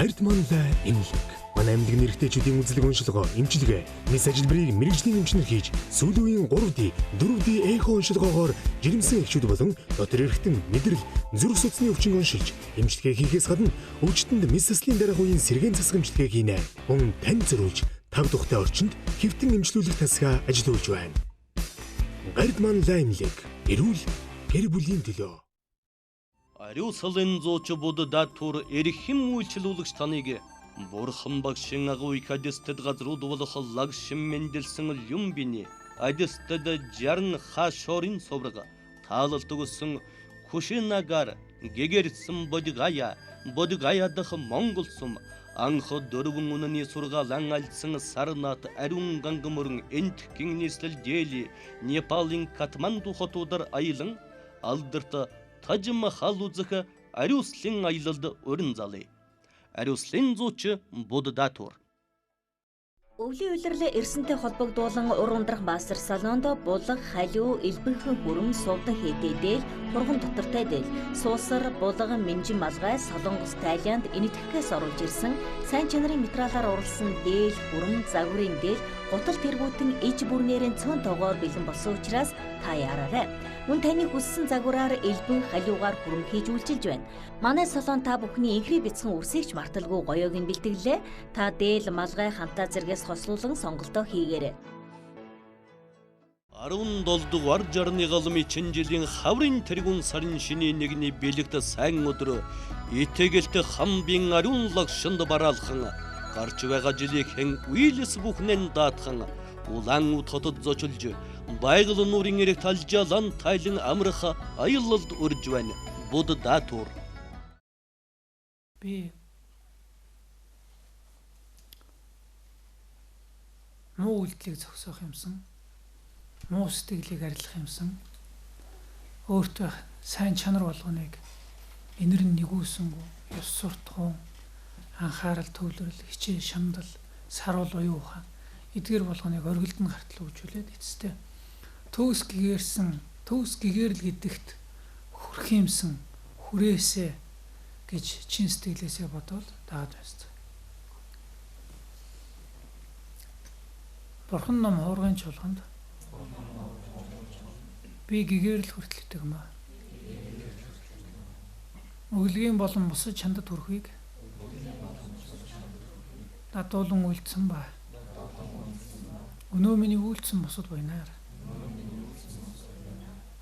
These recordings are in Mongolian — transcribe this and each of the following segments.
Гард манлай эмнэлэг. Манай амьд нэрхтээчүүдийн үзлэг уншилгоо, эмчилгээ, мэс ажилбарыг мэрэгжлийн эмчнэр хийж, сүүлийн 3D, 4D эхо уншилгоогоор жирэмсэн эхчүүд болон дотор эрхтэн мэдрэл, зүрх судасны өвчин уншилж, эмчилгээ хийхээс гадна өвчтөнд мэс заслын дараах үеийн сэргээн засаг эмчилгээ хийнэ. Мөн тань зориулж, тав тухтай орчинд хэвтэн эмчлүүлэх тасгаа ажиллуулж байна. Гард манлай эмнэлэг. Эрүүл гэр бүлийн төлөө. Ариуслын зууч буддад тур эрхэм үйлчлүүлэгч таныг бурхан багшин агуй хадистэд газрууд болох лагшин мэндэлсэн люмбини адистэд жарн хашорин соврага таалалт өгсөн кушинагар гэгэрсэн бодгая дах монгол сум анх дөрвөн үнэний сургаалan альсан сарнат ариун гангамөрн энтхгийн нийслэл дээли Непалын Катманду хотуудаар аялан алдарт Таж Махал үзэх ариуслын аялалд өрн залъя. Ариуслын зууч Будда тур. Өвлийн улирлаа эрсэнтэй холбогдуулан ургамдрах мастер салонд булаг, халиу, элбэнхэн хүрэн, сувдан хэдээдэл, хурган дотортой дээл, суусар, булаг, минжин малгай, солонгос, Тайланд энэтхэхээс оруулж ирсэн сайн чанарын материалаар уралсан дээл, хүрэн, загварын дээл, гутал тэргүүтэн иж бүрнээрийн цөөн тоогоор бэлэн болсон учраас та яраарай. Мөн таны хүссэн загвараар элбэн, халиугаар хүрэн хийж үйлчилж байна. Манай салон та бүхний инхри бяцхан үрсэгч марталгүй гоёог нь бэлтгэлээ. Та дээл, малгай, хамтаа зэргээс хослуулан сонголтоо хийгээрэй. 17 дугаар жарны галмын жилийн хаврын тэргүүн сарын шиний нэгний бэлэгт сайн өдөр итэгэлт хамбин ариун лагшинд бараалхан гарч байгаа жилийнхэн үйлс бүхнэн даатхан улаан хотод зочилж байгаль нуурын эрэг талжаалан тайлан амрах аялалд урж байна. Будда тур. Би муу үйлдэлийг зогсоох юмсан, муу сэтгэлийг арилгах юмсан, өөртөө сайн чанар болгоныг энэрн нэгүүлсэнгүй, ёс суртахуун, анхаарал төвлөрөл, хичээл шандал, саруул уян ухаан эдгээр болгоныг оргилд нь гартал өгжүүлээд эцэстээ төгс гэгэрл гэдэгт хүрхэмсэн хүрээсэ гэж чин сэтгэлээсээ бодвол даад байсдаг. Бурхан ном хооргын чуулганд би гэгэрл хүртэл итгэмэ. Өглөгийн болон бусад чандад хүрхийг дадуулан үйлдсэн ба өнөө миний үйлдсэн бусад буйнаар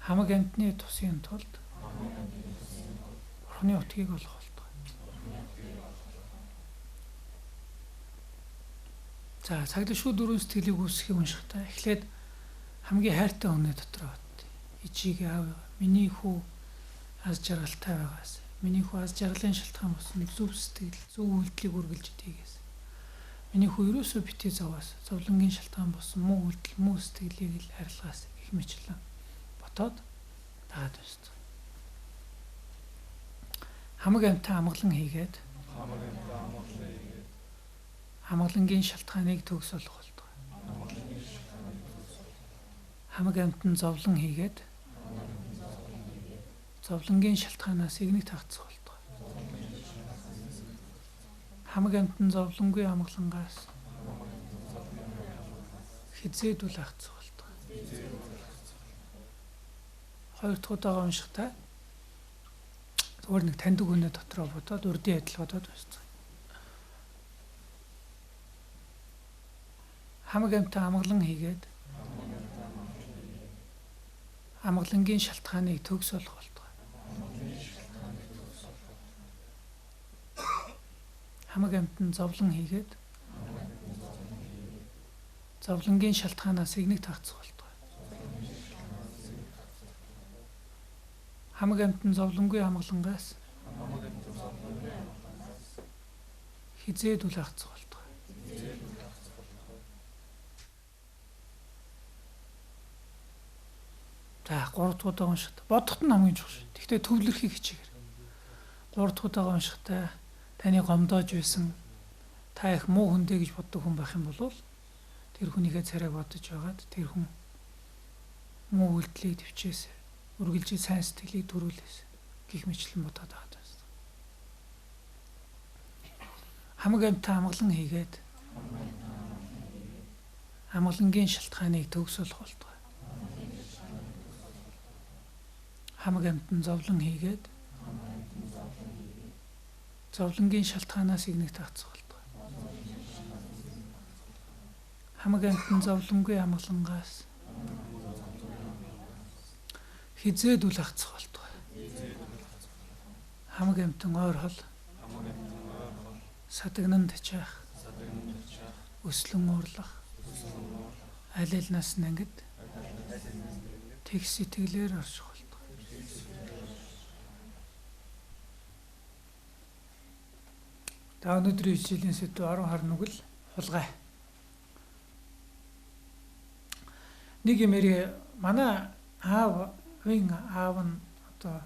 хамаг амтны тусын тулд Бурханы утгийг олох болтугай. За цагдаа шүү дөрөв сэтгэлийг үүсгэх уншихтаа эхлээд хамгийн хайртай хүний дотроо ичиг аав миний хүү аз жаргалтай байгаас миний хүү аз жаргалын шалтгаан болсон зөв сэтгэл зөв үйлдэлийг үргэлж идээгээс миний хүү ерөөсөө битээ зовоос зовлонгийн шалтгаан болсон муу үйлдэл муу сэтгэлийг л арилгаас их мэтлэн ботоод даад байна. Хамаг амтаа амгалан хийгээд амгалангийн шалтгааныг төгс олох болдог. Хамаг амтан зовлон хийгээд зовлонгийн шалтгаанаас игнэг тагцах болдог. Хамаг амтан зовлонгүй амгалангаас хизээдүүл агцах болдог. Хоёр дахь удаага уншихтаа зүгээр нэг таньдаг хүнээ дотроо бодоод урдын адил бодоод байна. Хамаг амтаа амгалан хийгээд амгалангийн шалтгааныг төгс олох болдог. Хамаг амтан зовлон хийгээд зовлонгийн шалтгаанаас игнэг тагцах болдог. Хамаг амтан зовлонгүй амгалангаас хизээдүүл агцах болдог. За 3 дахь удаа уншихад бодоход нь хамгийн чухал. Гэхдээ төвлөрөхийг хичээгэр. 3 дахь удаага уншихтаа таны гомдоож байсан та их муу хүндэ гэж боддог хүн байх юм бол тэр хүнийхээ царайг бодож байгаад тэр хүн муу үйлдэлийг төвчээс үргэлж сайн сэтгэлийг төрүүлээс гих мэтлэн бодоод байгаа юм. Хамаг амьтан амгалан хийгээд амгалангийн шалтгааныг төгсүүлэх болтугай. Хамаг амьтан зовлон хийгээд зовлонгийн шалтгаанаас игнэг таацах болтугай. Хамаг амьтан зовлонгүй амгалангаас хизээд үл хацах болтугай. Хамаг амьтан ойр хол садагнан тачаах өслөн уурлах аль алнаас нэгэд тэг сэтгэлээр орших болтугай. Та өнөөдрийн хичээлийн сэдв 10 хар нүгэл хулгай. Нэг юмэр манай аавын аав нь одоо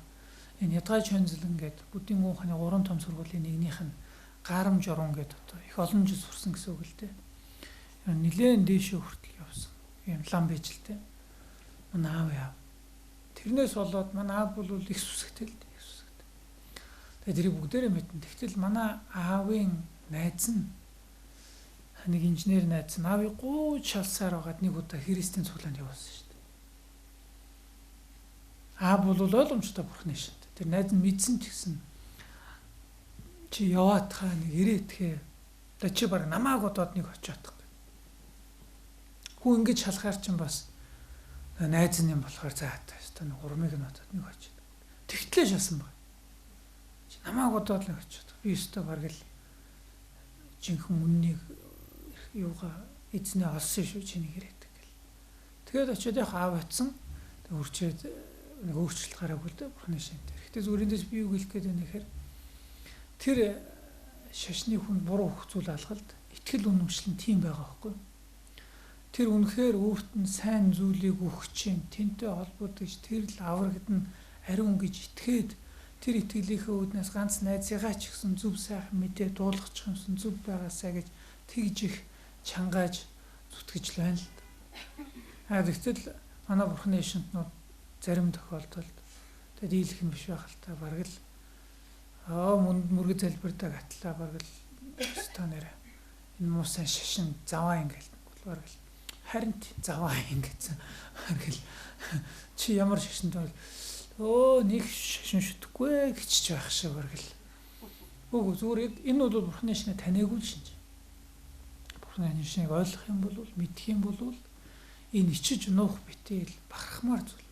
энэ ядгай чөнзлэн гэдэг Буддийн гүн хааны 3 том сургуулийн нэгнийх нь гарамж орон гэдэг одоо их олон жил сурсан гэсэн үг л дээ. Нилээн дээшээ хүртэл явсан. Ийм лам байж л дээ. Манай аав яав. Тэрнээс болоод манай аав бол их сүсгтэй л дээ. Их сүсгтэй. Тэгээд тэрийг бүгдээрээ мэднэ. Тэгтэл манай аавын найз нь нэг инженер найз нь аавыг гооч шалсаар байгаад нэг удаа Христийн цуглаанд явуулсан шүү дээ. Аав бол ойлгомжтой бурхны шинт. Тэр найз нь мэдсэн ч гэсэн чи яваад хаа нэг ирээдхээ да чи баг намааг одоод нэг очиод тах. Хүн ингэж шалахаар чинь бас найз нь юм болохоор за та нэг урмыг нь одоод нэг очиод. Тэгтлээ шалсан баг. Чи намааг одоод нэг очиод. Би өстө баг л жинхэнэ үннийг юугаа эзнээ олсон шүү чиний ирээдэг гэл. Тэгээд очиод яг аав атсан. Тэг үрчээд нэг өөрчлөлт гараагүй л дээ бурхны шинт. Гэхдээ зүгээр эндээс би юу гэлэх гээд байна гэхээр тэр шашны хүнд буруу хөвцүүл алгалд итгэл үнэмшлэн тийм байгаа байхгүй. Тэр үнэхээр өөрт нь сайн зүйлийг өгч чинь тэнтэй холбогдож тэр л аврагд нь ариун гэж итгээд тэр итгэлийнхээ үүднээс ганц найзыгаа ч гэсэн зөв сайхан мэдээ дуулгачих юмсан зөв байгаасаа гэж тэгж их чангааж зүтгэж л байна л. Гэтэл манай бурхны шинтнүүд зарим тохиолдолд тэгээд дийлэх юм биш байх л та бараг л мөргө залбирдаг атлаа бараг л та нэрэ энэ муусан шашин заваа ингээл бараг л харин заваа ингэсэн бараг л чи ямар шашинд бол нэг шашин шүтгэхгүй гिचж байх шиг бараг л үгүй зүгээр энэ бол бурхны шинэ таниагүй шинж бурхны шинийг ойлгох юм бол мэдэх юм бол энэ ичиж нуух битэл бахархмаар зүйл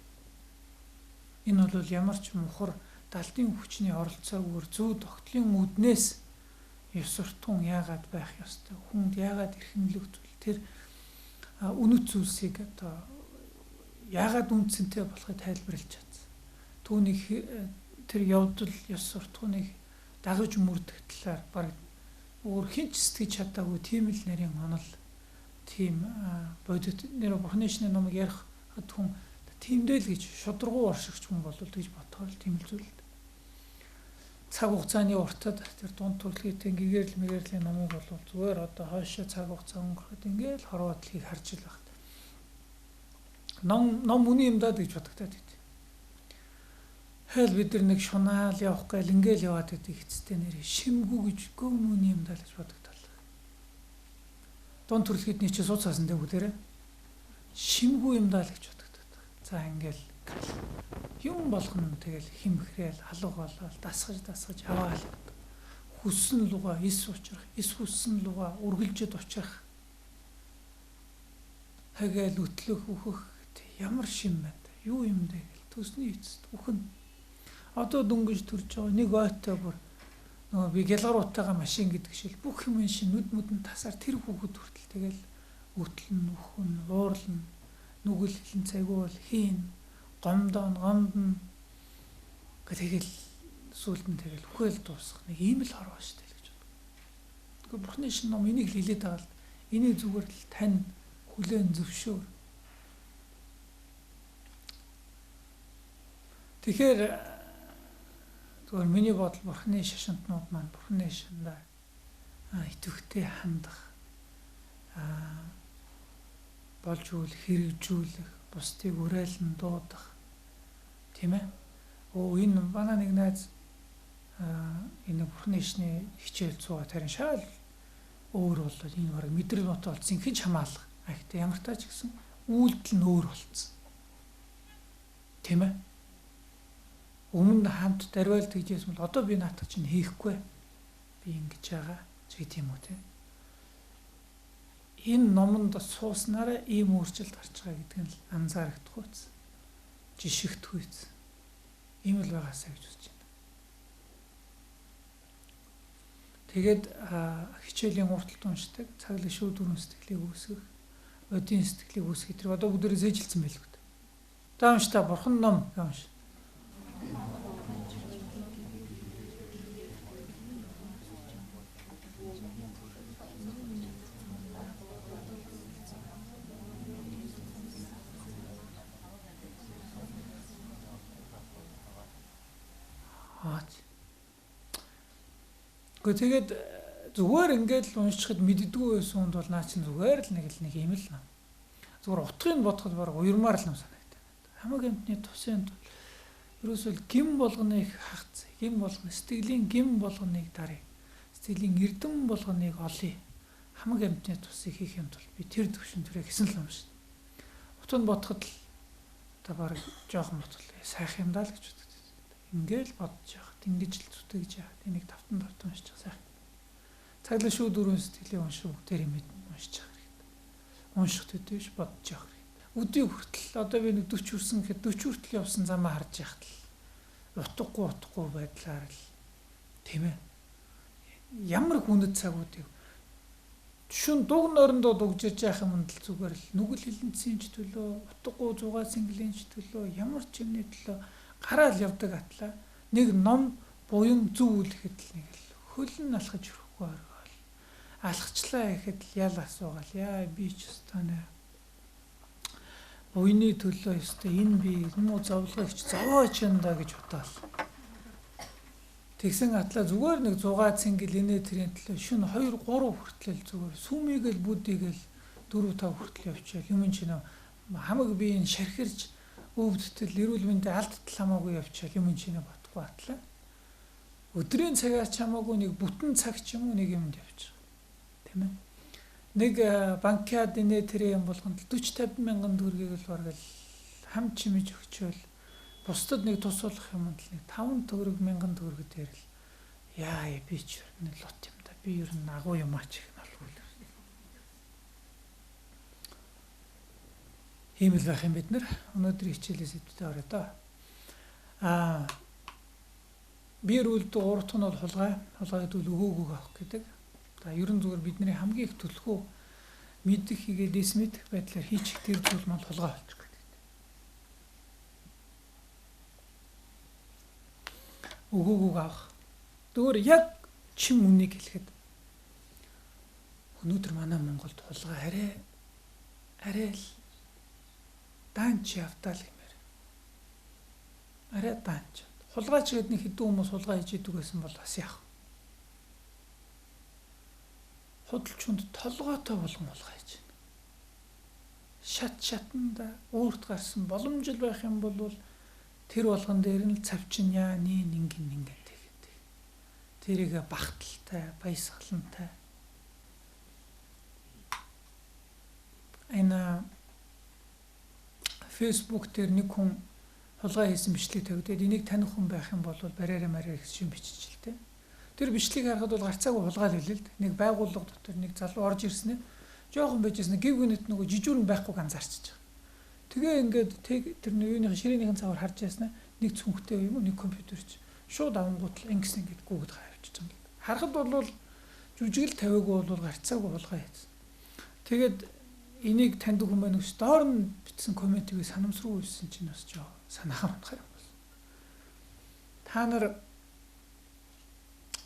энэ бол ямар ч мухар далдын хүчний оролцоогүйгээр зүү тогтлын үднээс ёс суртахуун яагаад байх ёстой хүнд яагаад эрхэмлэх зүйл тэр үнэт зүйлсийг одоо яагаад үнцэнтэй болохыг тайлбарлаж чадсан. Түүнийг тэр явдал ёс суртахууныг дагаж мөрдөх талаар баг өөр хинч сэтгэж чадаагүй тийм л нарийн онол тийм бодит нэр бурхны шинэ номыг ярих хүн тиймдэл гэж шудрагуу оршигч хүн болов гэж бодохоор тийм л зүйл. Цаг хугацааны уртад тэр дунд төрөлхийтэй гэгэрл мэгэрлийн номыг бол зүгээр одоо хойшоо цаг хугацаа өнгөрөхөд ингээл хорвоо дэлхийг харж ил багт. Ном үний юм даа гэж бодогдоод байт. Хайл бид нэг шунаал явах гээл ингээл яваад байдаг эцэстээ нэр шимгүү гэж гүн үний юм даа гэж бодогдол. Дунд төрөлхийдний чи сууцаасан дээ бүгдээрээ шимгүү юм даа л гэж бодогдод. За ингээл юм болгоно тэгэл химхрээл алга болоод дасгаж аваал хүссэн луга эс учрах эс хүссэн луга үргэлжид учрах хагаал үтлөх үхэх ямар шим байна юу юм бэ гэл төсний эцэст үхэн одоо дөнгөж төрж байгаа нэг ойтой бүр нөгөө би гялгаруутайгаа машин гэдэг шил бүх юм шин нүд мүдэн тасаар тэр хүүхэд хүртэл тэгэл үтлэн үхэн уурлан нүгэл хэлэн цайгуул хийн гомдон тэгэл сүулт нь тэгэл үхэл дуусах нэг ийм л хорвоо штэ л гэж бодлоо. Гэхдээ бурхны шинэ ном энийг хэлээд байгаа л энийг зүгээр л тань хүлээн зөвшөөр. Тэгэхээр зүгээр миний бодол бурхны шашинтнууд маань бурхны шиндаа идэвхтэй хандах болж үл хэрэгжүүлэх бусдыг уриалан дуудах тийм ээ. Энэ манай нэг найз энэ Бурхны ишний хичээл цуга тарин шал өөр болоод энэ баг мэдрэл мото болсон хэн ч хамаалах. Гэхдээ ямар тач гэсэн үйлдэл нь өөр болсон. Тийм ээ. Өмнө хамт дарвал тэгжсэн бол одоо би наатах чинь хийхгүй. Би ингэж байгаа ч гэдэм үү те. Энэ номонд сууснараа ийм өөрчлөлт гарч байгаа гэдэг нь анзаарагдах үз. Жишгдэх үз. Ийм л байгаасаа гэж үзэж байна. Тэгээд хичээлийн урталт уншдаг, цаглах шүү дөрвөн сэтгэлийг үүсгэх, одын сэтгэлийг үүсгэх тэр одоо бүгдээрээ зээжилсэн байлгүй. За унш та бурхан ном унш. Тэгээд зүгээр ингээд л уншихад мэддэггүй байсан хүнд бол наа чинь зүгээр л нэг юм л наа. Зүгээр утгыг бодоход баг уйрмаар л юм санагдав. Хамаг амтны тусын тул ерөөсөө гим болгоныг хагц, гим болгоно, сэтгэлийн гим болгоныг дарыг, сэтгэлийн эрдэм болгоныг олъё. Хамаг амтны тусыг хийх юм тул би тэр төвшин төрөө гэсэн л юм шүү дээ. Утгыг бодоход л та баг жоохон бодлоо сайх юм даа л гэж боддог. Ингээл бодож яах, ингэж л зүтгэж яах, энийг тавтан уншиж сайх. Цаглах шүү дөрвөн сэтгэлийн уншиг дээр юм уншиж байгаа хэрэгтэй. Унших төдөөш бодож яах хэрэгтэй. Өдний хүртэл одоо би нэг 40 хүрсэн гэхэд 40 хүртэл явсан замаа харж яхад л утгагүй байдлаар л тийм ээ. Ямар хүндэт цагуудыг шүн дуг норондоо дугжиж яах юм л зүгээр л нүгэл хилэнцийн ч төлөө, утгагүй зугаа сэнгэлийн ч төлөө, ямар ч юмны төлөө гараал явдаг атлаа нэг ном буян зүв үлэхэд л нэг л хөлн алхаж өрөхгүй оргоол алхачлаа гэхэд л ял асуугаал яа би ч өстөнө буйны төлөө өстө энэ би юм уу зовлогч зовооч юм да гэж бодоол тэгсэн атлаа зүгээр нэг 6 цэнгэл инээ тэрийн төлөө шүн 2 3 хүртэл зүгээр сүмийгэл бүдийгэл 4 5 хүртэл явчихвал юм чинь хамаг би энэ шархирж өвдөлтөл эрүүл мэндийн алдтал хамаагүй явчихвал юм чинь бодохгүй атлаа. Өдрийн цагаас хамаагүй нэг бүтэн цаг ч юм уу нэг юмд явчих. Тийм ээ. Нэг банкад инээ тэр юм болгонд 40 50 мянган төгрөгийг л бараг л хам чимэж өгчөөл бусдад нэг тусуулах юмд л нэг 5 төгрөг мянган төгрөг дээр л яа би ч нэг лот юм да. Би ер нь агуу юм аач гэх нь болов. Ийм л байх юм бид нар өнөөдрийн хичээлээс өвдөлтөд орё доо. Бие рүүлд 3 дахь нь бол хулгайд үл өгөөг авах гэдэг. За ерөн зүгээр бидний хамгийн их төлхөө мэдэх хийгээд эс мэдэх байдлаар хийчих тэр зүйл мал хулгай болчих гэдэг. Өгөөг авах. Зүгээр яг чим үнийг хэлэхэд өнөөдөр манай Монголд хулгай арай л данч явтал гэмээр. Арай данч. Хулгайч гэдэг нэг хэдэн хүмүүс хулгай хийж идэг байсан бол бас яах. Худалчунд толгойтой болгон хулгай хийж байна. Шатанда өөрт гарсан боломжтой байх юм бол тэр болгон дээр нь цавчин яа нэг тэгээд. Тэрийг багталтай, баясгалантай. Энэ Facebook дээр нэг хүн хулгай хийсэн бичлэг тавьдаад энийг таних хүн байх юм бол бариараа гэсэн бичиж л дээ. Тэр бичлэгийг харахад бол гарцаагүй хулгай л хэлээ л дээ. Нэг байгууллага дотор нэг залуу орж ирсэн нь жоохон байжсэн гів гүнэт нөгөө жижүүрэн байхгүй ганцаарчиж байгаа. Тэгээ ингээд тэр юуны ширээнийхэн цавар харж яснаа нэг цүнхтэй юм уу нэг компьютерч шууд авангуутал ингэсэн ингээд гүгд хавьчихсан л. Харахад бол жүжигэл тавиагүй бол гарцаагүй хулгай хийсэн. Тэгээд энийг таньдаг хүмүүс өс доор нь бичсэн комментиг санамсруу үйлсэн чинь бас жоо санаахан унах юм бол. Та нар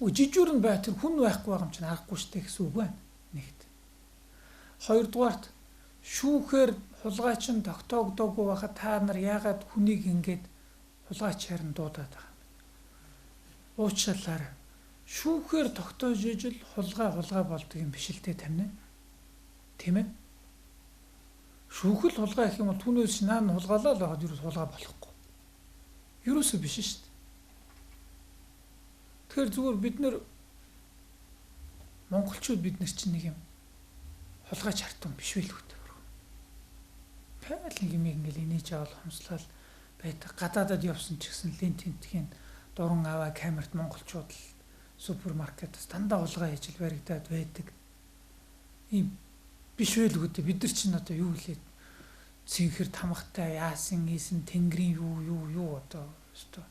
үжижүүр нь бай тэр хүн байхгүй байгаа юм чинь харахгүй штэ гэсэн үг байна. Нэгт. Хоёрдугаарт шүүхээр хулгайчин тогтоогдоогүй байхад та нар яагаад хүнийг ингээд хулгайчаар нь дуудаад байгаа юм. Уучлаарай. Шүүхээр тогтоож ижил хулгай болдго юм биш л те тамина. Тийм ээ. Шүүхэл хулгай гэх юм бол түүнээс наан хулгайлаа л байгаад юу хулгай болохгүй. Юусе биш шүү дээ. Тэгэхээр зүгээр бид нэр монголчууд бид нар чинь нэг юм хулгайч хартан биш үү л үү. Тэгэл нэг юм ингээл инээж авал хомслол байдаг. Гадаадад явсан ч гэсэн лент тентхийн дуран аваа камерт монголчууд л супермаркетаас дандаа хулгай хийж баригдаад байдаг. Ийм биш үү л үү. Бид нар чинь одоо юу хэлээд цэнхэр тамхтай яасан ийсэн тэнгэрийн юу одоо өстой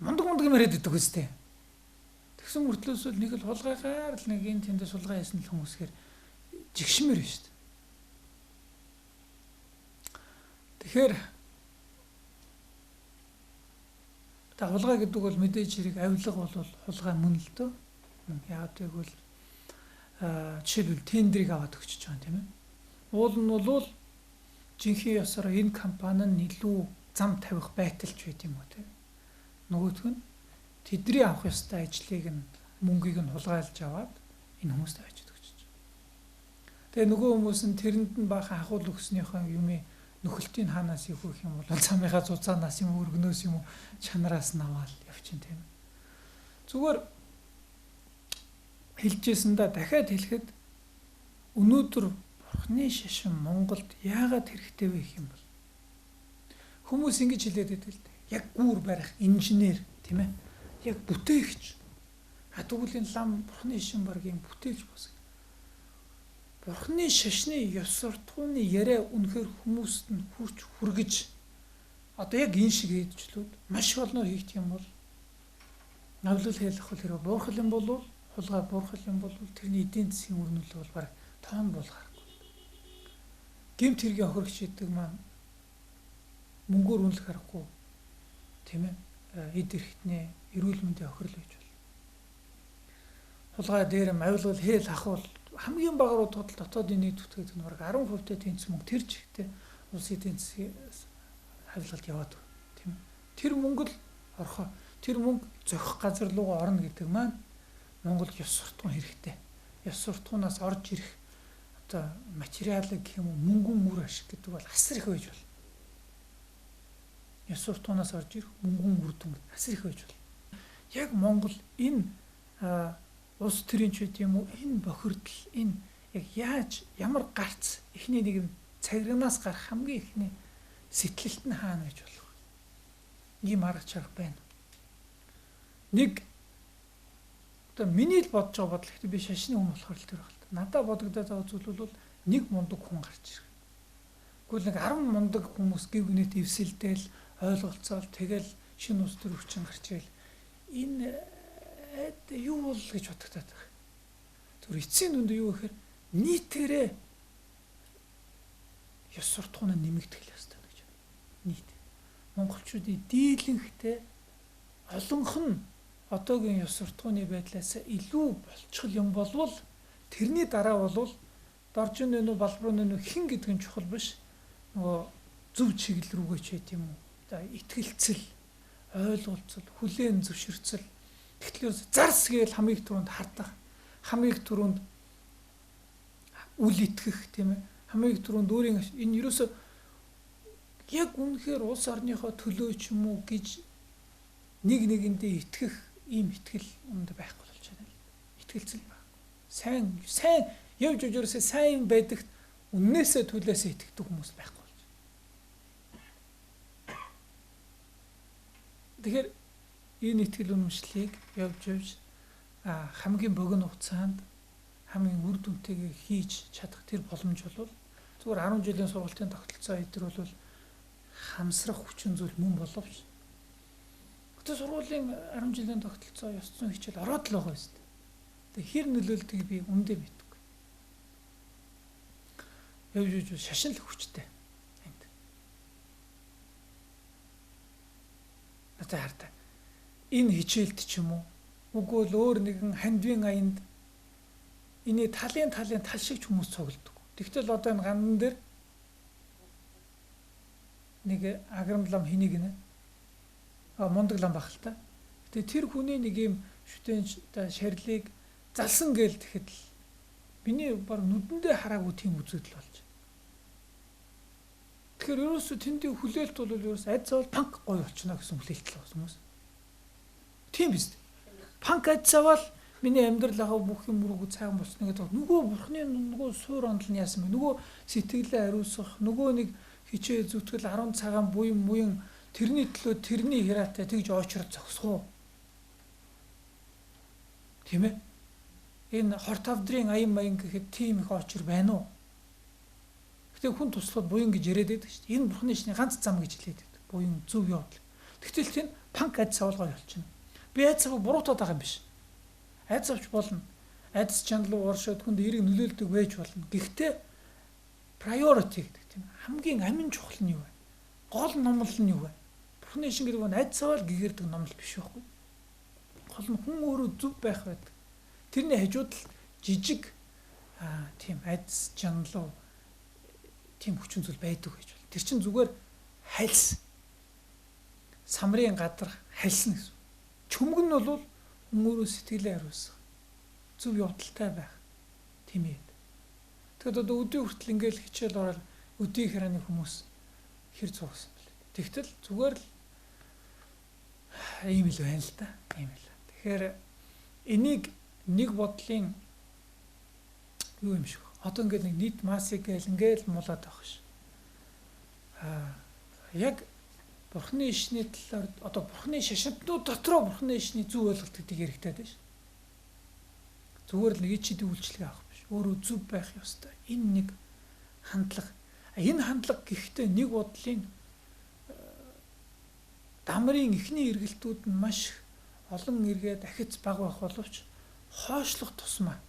мундаг юм яриад байдаг үстэй. Тэгсэн мөртлөөс л нэг л хулгайгаар л нэг энэ тэндээс хулгай хийсэн л хүмүүсээр жигшмэр шүү дээ. Тэгэхээр хулгай гэдэг бол мэдээж хэрэг авилга бол хулгай мөн л дөө. Яагаад гэвэл жишээлбэл тендерийг аваад өгч байгаа юм тийм ээ. Уул нь бол жинхэнэ ёсоор энэ компани нь илүү зам тавих байталч байт юм уу тийм. Нөгөөх нь тэдний авах ёстой ажлыг нь мөнгийг нь хулгайлж аваад энэ хүмүүст авч өгч байгаа. Тэгээ нөгөө хүмүүс нь тэрэнд нь баахан ахуул өгснийхөө юмыг нөхөлтийн хаанаас их өгөх юм бол замынхаа цуцаанаас юм өргөнөөс юм чанараас нь аваад явчин тийм. Зүгээр хэлжсэндээ дахиад хэлэхэд өнөөдөр Бурхны шашин Монголд яагаад хэрэгтэй вэ гэх юм бол хүмүүс ингэж хэлээд байдаг л дээ. Яг гүүр барих инженер тийм ээ. Яг бүтээгч. Тэгвэл энэ лам Бурхны шашин баргийн бүтээлч босго. Бурхны шашны ёс суртахууны яриа үнэхээр хүмүүст нь хүргэж одоо яг энэ шиг хийдчлүүд маш олноор хийх юм бол навлал хэлэх хөл хэрэг буурхал юм болов хулгай буурхал юм бол тэрний эдийн засгийн үр нөлөө бол баг тоон болгох. Гэмт хэргийн охирогч гэдэг маань мөнгөөр үнэлэх аргагүй тийм ээ эд эрхтний эрүүл мэндийн охирол гэж бол хулгай дээрм авилгал хээл ахвал хамгийн бага руу тодол дотоодын нийт бүтээгдэхүүн нь бараг 10% тэнцсэн мөнгө тэр жигтэй улсын эдийн засгийн авилгалд яваад тийм ээ. Тэр мөнгө л орхоо тэр мөнгө зохих газар руу орно гэдэг маань Монголд ёс суртахуун хэрэгтэй. Ёс суртахуунаас орж ирэх одоо материалыг гэх юм уу мөнгөн үр ашиг гэдэг бол асар их байж бол. Ёс суртахуунаас орж ирэх мөнгөн үр дүн асар их байж бол. Яг Монгол энэ улс төрийн ч үгүй юм уу энэ бохирдол энэ яг яаж ямар гарц эхний нэг цагнаас гарах хамгийн эхний сэтгэлт нь хаана гэж болох. Ийм арга чарга байна. Нэг одоо миний л бодож байгаа бодол ихтэй би шашны хүн болохоор л тэр байна. Надад бодогдоод байгаа зүйл бол нэг мундаг хүн гарч ирэх. Гэхдээ нэг 10 мундаг хүмүүс гів гүнэт эвсэлдээл ойлголцоол тэгэл шинэ улс төр өвчин гарч ирэл энэ юу бол гэж бодогдоод байгаа. Түр эцсийн дүнд юу гэхээр нийтээрээ ёс суртахуун нь нэмэгдэх ёстой гэж. Нийт. Монголчуудын дийлэнхтэй олонх нь одоогийн ёс суртахууны байдлаас илүү болчихл юм болвол тэрний дараа болвол доржин нэнүү балбар нэнүү хэн гэдэг нь чухал биш. Нөгөө зөв чиглэл рүүгээ ч байт юм уу. Одоо итгэлцэл, ойлголцол, хүлээн зөвшөрцөл тэгэхээр зарс гээл хамгийн түрүүнд хардах, хамгийн түрүүнд үл итгэх тийм ээ. Хамгийн түрүүнд өөрийн энэ ерөөсө яг үнэхээр улс орныхоо төлөө ч юм уу гэж нэг нэгэндээ итгэх ийм итгэл үүнд байхгүй болж байна. Итгэлцэл баг. Сайн явж өжөөсөө сайн байдагт үннээсээ төлөөсөө итгэдэг хүмүүс байхгүй болж. Тэгэхээр энэ итгэл үнэмшлийг явж хамгийн богино хугацаанд хамгийн үр дүнтэйгээр хийж чадах тэр боломж бол зүгээр 10 жилийн сургалтын тогтолцоо эдгээр бол хамсрах хүчин зүйл мөн боловч одоо сургуулийн 10 жилийн тогтолцоо ёс зүйн хичээл ороод л байгаа юм шүү дээ. Тэгээ хэр нөлөөлдгийг би үндэ мэдгүй. Явж шашин л хүчтэй. Энд. Одоо хараа. Энэ хичээлд ч юм уу үгүй л өөр нэгэн хандвийн аянд энэ талын тал шиг хүмүүс цугладаг. Тэгтэл одоо энэ гандан дээр нэг аграмлам хэнийг нэ мундаг лам баг л та. Гэтэ тэр хүний нэг юм шүтэн шарлыг залсан гээл тэгэхэд л миний баг нүдэндээ хараагүй тийм үзэгдэл болж. Тэгэхээр ерөөсө тэндийн хүлээлт бол ерөөс айд цавал панк гоё болчихно гэсэн хүлээлт л бас хүмүүс. Тийм биз дээ. Панк айдсавал миний амьдрал ахаа бүх юм руугүй цаахан болсноо гэдэг. Нөгөө бурхны нөгөө суур ондол нь яасан бэ? Нөгөө сэтгэлээ ариусгах, нөгөө нэг хичээ зүтгэл 10 цагаан буян тэрний төлөө тэрний хираатай тэгж очрол зогсох уу? Тийм ээ. Энэ хорт авдрын аян маян гэхэд тийм их очр байна уу? Гэтэ хүн туслахад буян гэж яриад байдаг шүү дээ. Энэ бурхны шний ганц зам гэж хэлээд байдаг. Буян зөв явдал. Тэгтэл тийм панк айдсавал гоё болчихно. Би айдсав буруутаад байгаа юм биш. Айдсавч болно. Айдас чанал руу оршоод хүнд эрэг нөлөөлдөг байж болно. Гэхдээ priority гэдэг тийм хамгийн амин чухал нь юу вэ? Гол номлол нь юу вэ? Бурхны шин гэдэг нь айдсавал гэгэрдэг номлол биш байхгүй. Гол нь хүн өөрөө зөв байх байдаг. Тэрний хажууд л жижиг тийм айдас чанал руу тийм хүчин зүйл байдаг гэж бол. Тэр чинь зүгээр хальс. Самрын гадар хальсна гэсэн. Чөмгөн нь бол хүмүүрөө сэтгэлээ хариулсах. Зөв явдалтай байх. Тийм ээ. Тэгэхэд одоо өдөө хүртэл ингээл хичээл ороод өдийн храаны хүмүүс хэр зурсан бэл. Тэгтэл зүгээр л ийм л байна л да. Ийм л. Тэгэхээр энийг нэг бодлын юу юм шиг. Одоо ингээд нэг нийт массыг ингээл муулаад байх ш. Яг Бурхны ишний талаар одоо Бурхны шашинтнууд дотроо Бурхны ишний зөв ойлголт гэдэг хэрэгтэй дээ ш. Зүгээр л нэг ичэд үйлчлэг авах биш. Өөрөө зөв байх ёстой. Энэ нэг хандлага. Энэ хандлага гэхдээ нэг бодлын дамрын эхний эргэлтүүд нь маш олон эргээд ахиц баг байх боловч хойшлох тусмаа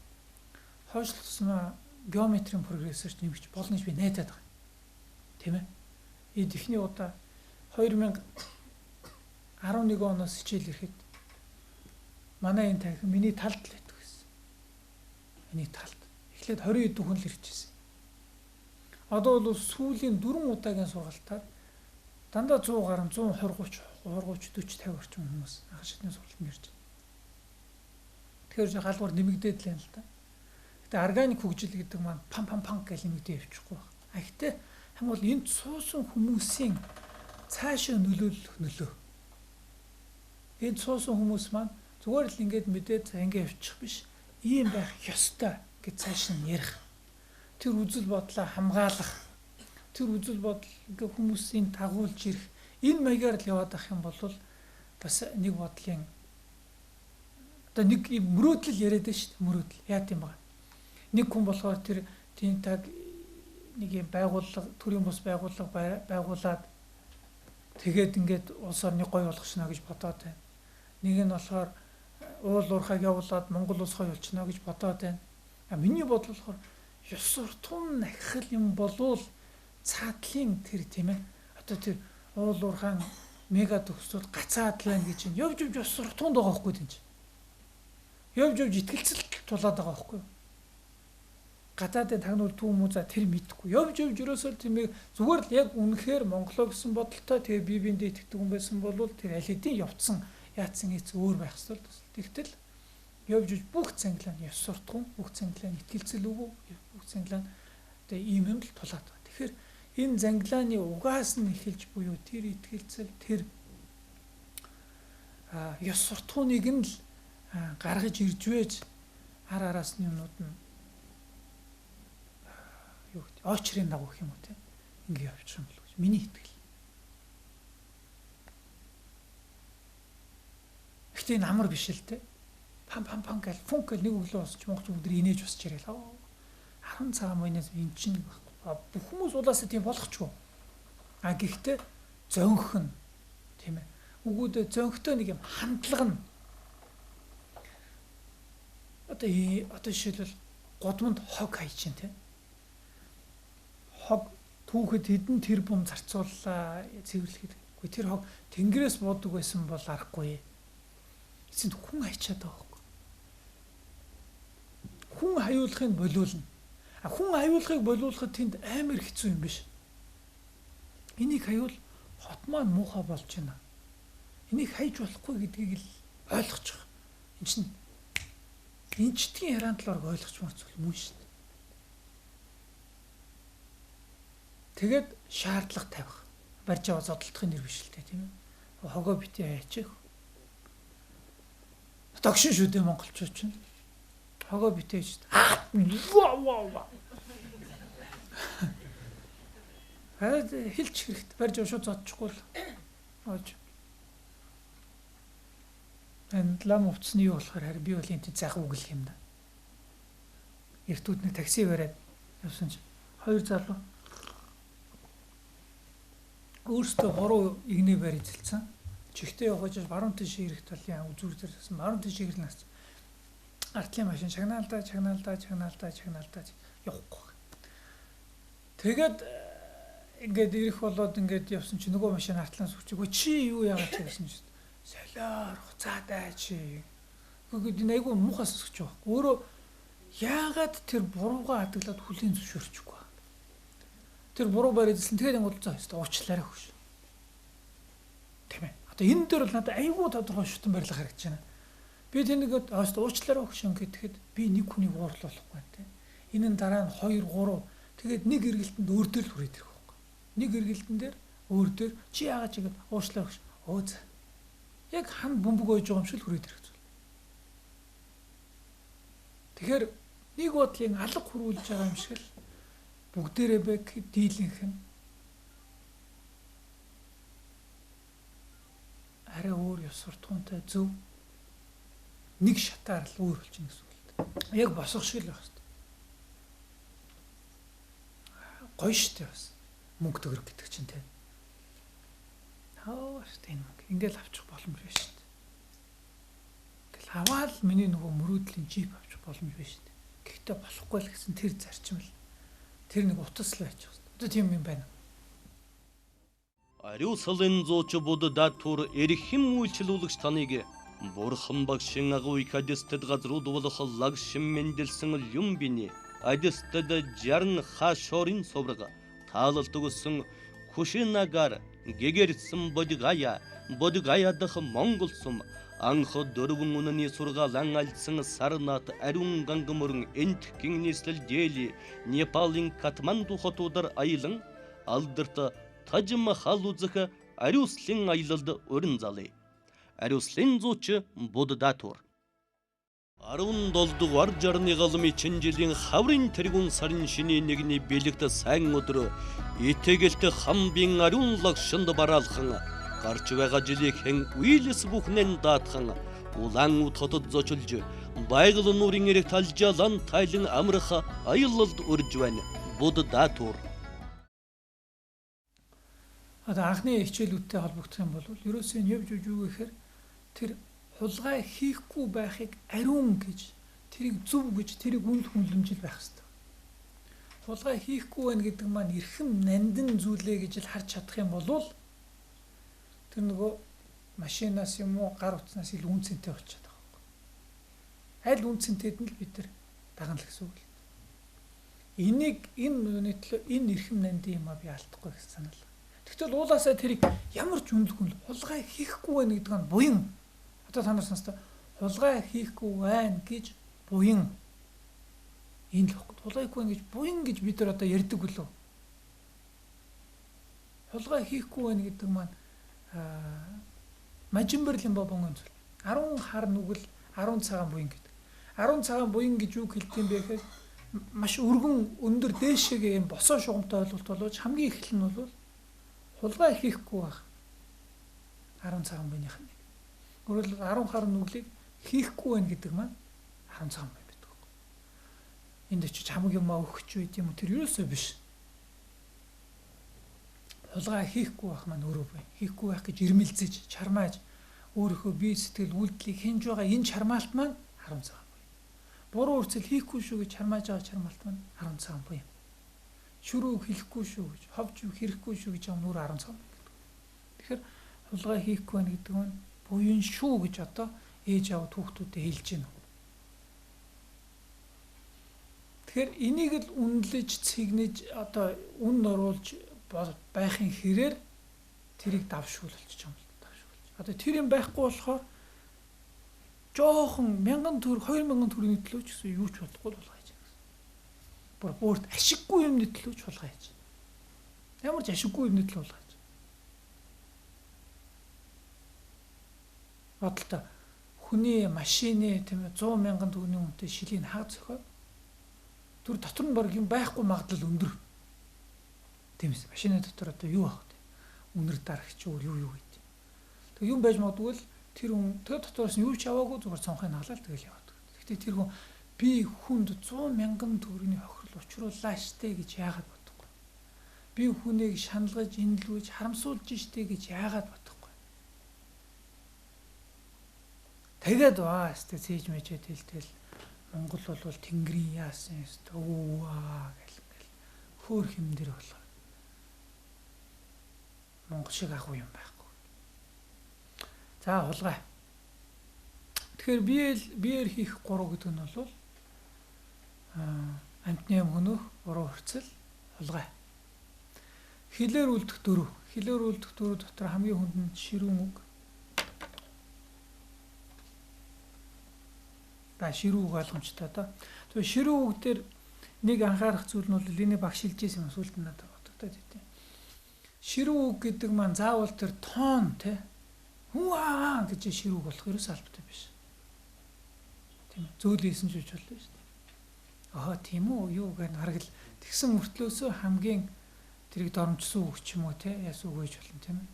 геометрийн прогрессорч нэмж болно гэж би найдаад байгаа. Тийм ээ. Эд ихний удаа 2011 оноос хичээл ирэхэд манай энэ танхим миний талд л байдаг гэсэн. Миний талд. Эхлээд 20 хэдэн хүн л ирж ирсэн. Одоо бол сүүлийн 4 удаагийн сургалтаар дандаа 100 гаруй 120 30 40 50 орчим хүмүүс анх шатны сургалтанд ирж байна. Тэгэхээр галбар нэмэгдээд л юм л та. Гэтэ органик хөгжил гэдэг маань пам гэж нэмэгдээ явчихгүй байна. Гэхдээ хамбол энд суусан хүмүүсийн цаашаа нөлөөлөх нөлөө. Энд суусан хүмүүс маань зүгээр л ингээд мэдээд ингээ явчих биш. Ийм байх ёстой гэж цааш нь ярих. Тэр үзэл бодлоо хамгаалах. Тэр үзэл бодол ингээ хүмүүсийн дагуулж ирэх. Энэ маягаар л яваад ах юм бол бас нэг бодлын одоо нэг мөрөөдөл яриад байна шүү дээ. Мөрөөдөл. Яа тийм ба. Нэг хүн болохоор тэр тийм таг нэг юм байгууллага, төрийн бус байгууллага байгуулад тэгээд ингээд улс орныг гоё болгочихно гэж бодоод байна. Нэг нь болохоор уул уурхайг явуулаад Монгол улс гоё болчихно гэж бодоод байна. Миний бодол болохоор ёс суртахуун ахил юм болвол цаатлын тэр тийм ээ. Одоо тэр уул уурхайн мега төгсөл гацаад байна гэж явж ёс суртахуунд байгаа байхгүй тийм чинь. Явж итгэлцэл тулаад байгаа байхгүй. Гадаадын тагнуул түүм үза тэр мэдхгүй. Явж ерөөсөө тийм зүгээр л яг үнэхээр Монголоо гэсэн бодолтой тэгээ бие биендээ итгэдэг хүн байсан бол тэр аль хэдийн явцсан яатсан эц өөр байх ёстой л. Тэгтэл явж бүх цанглаа нь ёс суртахуун, бүх цанглаа нь итгэлцэл өгөө, бүх цанглаа нь тэгээ ийм юм л тулаад байгаа. Тэгэхээр энэ занглааны угаас нь эхэлж буюу тэр итгэлцэл тэр ёс суртахууныг нь л гаргаж ирж вэж араас нь юмнууд нь юу гэдэг очрын дагуу гэх юм уу те ингэ явчих юм болов гэж миний итгэл. Гэхдээ энэ амар биш л те. Пам гэл функ гэл нэг өглөө босч монгоч өдөр инээж босч ирээл. 10 цагаан мойнаас эн чинь бүх хүмүүс улаасаа тийм болохчгүй. Гэхдээ зөнхөн тийм ээ. Үгүйдээ зөнхтөө нэг юм хандлага нь одоо жишээлбэл годмонд хог хайж чинь тийм. Хог түүхэд хэдэн тэрбум зарцууллаа цэвэрлэхэд. Үгүй тэр хог тэнгэрээс буудаг байсан бол арахгүй. Эцэнд хүн хайчаад байгаа байхгүй. Хүн хаюулахыг болиулна. Хүн хаюулахыг болиулахад тэнд амар хэцүү юм биш. Энийг хаюул хот маань муухай болж байна. Энийг хайж болохгүй гэдгийг л ойлгочих. Энэ чинь энчтгийн хараан талаар ойлгож марцвал мөн шүү дээ. Тэгээд шаардлага тавих. Барьж аваа зодтолтохын нэр биш л дээ тийм ээ. Хогоо битээ хайчих. Догшин шүү дээ монголчууд чинь. Хогоо битээж. Ваа. Хэлж хэрэгтэй. Барьж шууд зодчихгүй л. Оож. Энэ лам уцсны юу болохоор харин би бол энэ зах үглэх юм да. Эртүүд нэг такси бариад явсан чинь хоёр залуу өөртөө бороо игнээ барь эзэлсэн. Чихтэй явж баруун тийш ирэх талын үзүүр дээрсэн баруун тийш ирлнээс артлын машин чагнаалдаа явахгүй. Тэгээд ингээд ирэх болоод ингээд явсан чи нөгөө машин артлаас хүчгүй чи юу яагаад ч гэсэн чи солиор хуцаатай чи. Гэхдээ энэ айгүй муухаас өсөж байгаа. Өөрөө яагаад тэр буруугаа хадгалаад хүлийн зөвшөөрчихгүй. Тэр буруу барьдсан тэгээд ангуулцаа хэвээр уучлаарай хөөш. Тийм ээ. Одоо энэ дээр бол надад айгүй тодорхой шүтэн барилга харагдаж байна. Би тэнийгээд уучлаарай хөөш гэхэд би нэг хүнийг уурлуулахгүй тийм. Энэ нь дараа нь 2 3 тэгээд нэг эргэлтэнд өөр төр л хүрээд ирэх байхгүй. Нэг эргэлтэн дээр өөр төр чи яагаад чигээд уучлаарай хөөш. Өөз. Яг хан бөмбөг ойж байгаа юм шиг л хүрээд ирэх зүйл. Тэгэхээр нэг бодлын алга хөрвүүлж байгаа юм шиг л бүгдээрээ бэг дийлэнх нь арай өөр ёс суртахуунтай зөв нэг шатаар л өөр болчихно гэсэн үг л. Яг босох шиг л байх хэрэгтэй. Гоё штэ бас мөнгө төгрөг гэдэг чинь тийм. Штэ энэ мөнгө ингээл авчих боломж биш штэ. Ингээл аваад миний нөгөө мөрөөдлийн жип авчих боломж биш штэ. Гэхдээ болохгүй л гэсэн тэр зарчим л. Тэр нэг утас л байж байгаа. Одоо тийм юм байна. Ариуслын зууч буддад тур эрхэм үйлчлүүлэгч таныг бурхан багшин агуу их адистад газрууд болох лагшин мэндэлсэн юм бини адистад жарн хашорын соврага таалалт өгсөн кушинагар гэгэрсэн бодгая дах монгол сум анх дөрвөн үнэний сургаалan альсан сарнат ариун гангамөрн энтхгийн нийслэл дээли Непалын Катманду хотуудаар аялан алдарт Таж Махал үзэх ариуслын аялалд өрн залъя. Ариуслын зууч Будда тур 17 дугаар жарны галмын жилийн хаврын тэргүүн сарын шинийн нэгний бэлэгт сайн өдөр итэгэлт хамбын ариун лагшинд бараалхан гарч байгаа жилийнхэн үйлс бүхнэн даатхан улаан хотод зочилж байгаль нуурын эрэг талжаалан тайлан амрах аялалд өрж байна. Будда тур. Одоо анхны хичээлүүдтэй холбогдох юм бол ерөөсөө нь явж юу гэхээр тэр хулгай хийхгүй байхыг ариун гэж тэрийг зөв гэж тэрийг үл хүнлэмжил байх хэрэгтэй. Хулгай хийхгүй байна гэдэг маань эрхэм нандин зүйлээ гэж л харж чадах юм бол тэр нөгөө машинаас юм уу гар утснаас ил үнцэнтэй болчиход байгаа юм. Аль үнцэнтэйд нь л бид нар дагнал гэсэн үг л. Энийг энэ төлөө энэ эрхэм нандин юм а би алдахгүй гэж санал. Тэгтэл уулаасаа тэрийг ямар ч үнэлгүй хулгай хийхгүй байна гэдэг нь буян. Одоо та нар сонсдоо хулгай хийхгүй байна гэж буян. Энэ л баггүй. Хулгай хийхгүй байна гэж буян гэж бид нар одоо ярьдаг үлээ. Хулгай хийхгүй байна гэдэг маань мажимбэрлэн бобонгон зүйл. 10 хар нүгэл 10 цагаан буян гэдэг. 10 цагаан буян гэж юу хэлдэг юм бэ гэхээр маш өргөн өндөр дээшээгээ юм босоо шугамтай ойлголт болооч хамгийн эхлэл нь бол хулгай хийхгүй байх. 10 цагаан буйных нь. Өөрөөр 10 хар нүглийг хийхгүй байна гэдэг маань 10 цагаан буй байдаг. Энд очиж хамаг юм өгч байт юм тэр юусоо биш. Хулгай хийхгүй байх маань өөрөө бай. Хийхгүй байх гэж ирмэлзэж, чармааж өөрийнхөө бие сэтгэл үйлдэлийг хинж байгаа энэ чармаалт маань 10 цагаан буй. Буруу үрцэл хийхгүй шүү гэж чармааж байгаа чармаалт маань 10 цагаан буй. Шүрүү хийхгүй шүү гэж, ховж хийхгүй шүү гэж юм нүүр 10 цаг. Тэгэхээр хулгай хийхгүй байна гэдэг нь буян шүү гэж одоо ээж аав хүүхдүүдэд хэлж байна. Тэгэхээр энийг л үнэлж, цэгнэж одоо үн оруулж байхын хэрээр тэрийг давшуулж юм л давшуулж. Одоо тэр юм байхгүй болохоор жоохон 1000 төгрөг 2000 төгрөгийн төлөө ч гэсэн юу ч болохгүй болгож байна. Бүрт ашиггүй юмны төлөө ч болгож. Ямар ч ашиггүй юмны төлөө болгож. Бодлоо хүний машины тийм ээ 100 мянган төгрөгийн үнэтэй шилийг хааг зохио. Түр дотор нь баг юм байхгүй магадлал өндөр. Тийм ээ. Машины дотор одоо юу авах вэ? Үнэр дарагч юу гэдэг. Тэг юм байж магадгүй л тэр хүн тэр дотроос нь юу ч аваагүй зүгээр цонхыг хаглаад тэгэл яваад. Гэхдээ тэр хүн би хүнд 100 мянган төгрөгийн хохирол учрууллаа штэ гэж яагаад бодохгүй. Би хүнийг шаналгаж, инэлгэж, харамсуулж штэ гэж яагаад бодохгүй. Тэгээд штэ цээж мэжээ тэл Монгол бол тэнгэрийн яасан ёстой гэл хөөр хэмдэр болоо. Монгол шиг агуу юм байхгүй. За хулгай. Тэгэхээр биеэр хийх 3 гэдэг нь бол амтны мөнөх, буруу хурцл, хулгай. Хилээр үлдэх 4. Хилээр үлдэх 4 дотор хамгийн хүнд нь ширүүн үг. Ширүү үг ойлгомжтой доо. Тэгээ ширүү үг дээр нэг анхаарах зүйл нь бол энийг багшилж ийсэн юм сүлд нь надад бодогдоод идэв. Ширүү үг гэдэг маань заавал тэр тоон те хууаа гэж ширүү үг болох ерөөс албатай биш. Тийм ээ. Зөөлөйсэн ч үж болно шүү дээ. Тийм үү юу гэж харгал тэгсэн мөртлөөсөө хамгийн тэрийг доромжсон үг ч юм уу те яс үг гэж болно тийм ээ.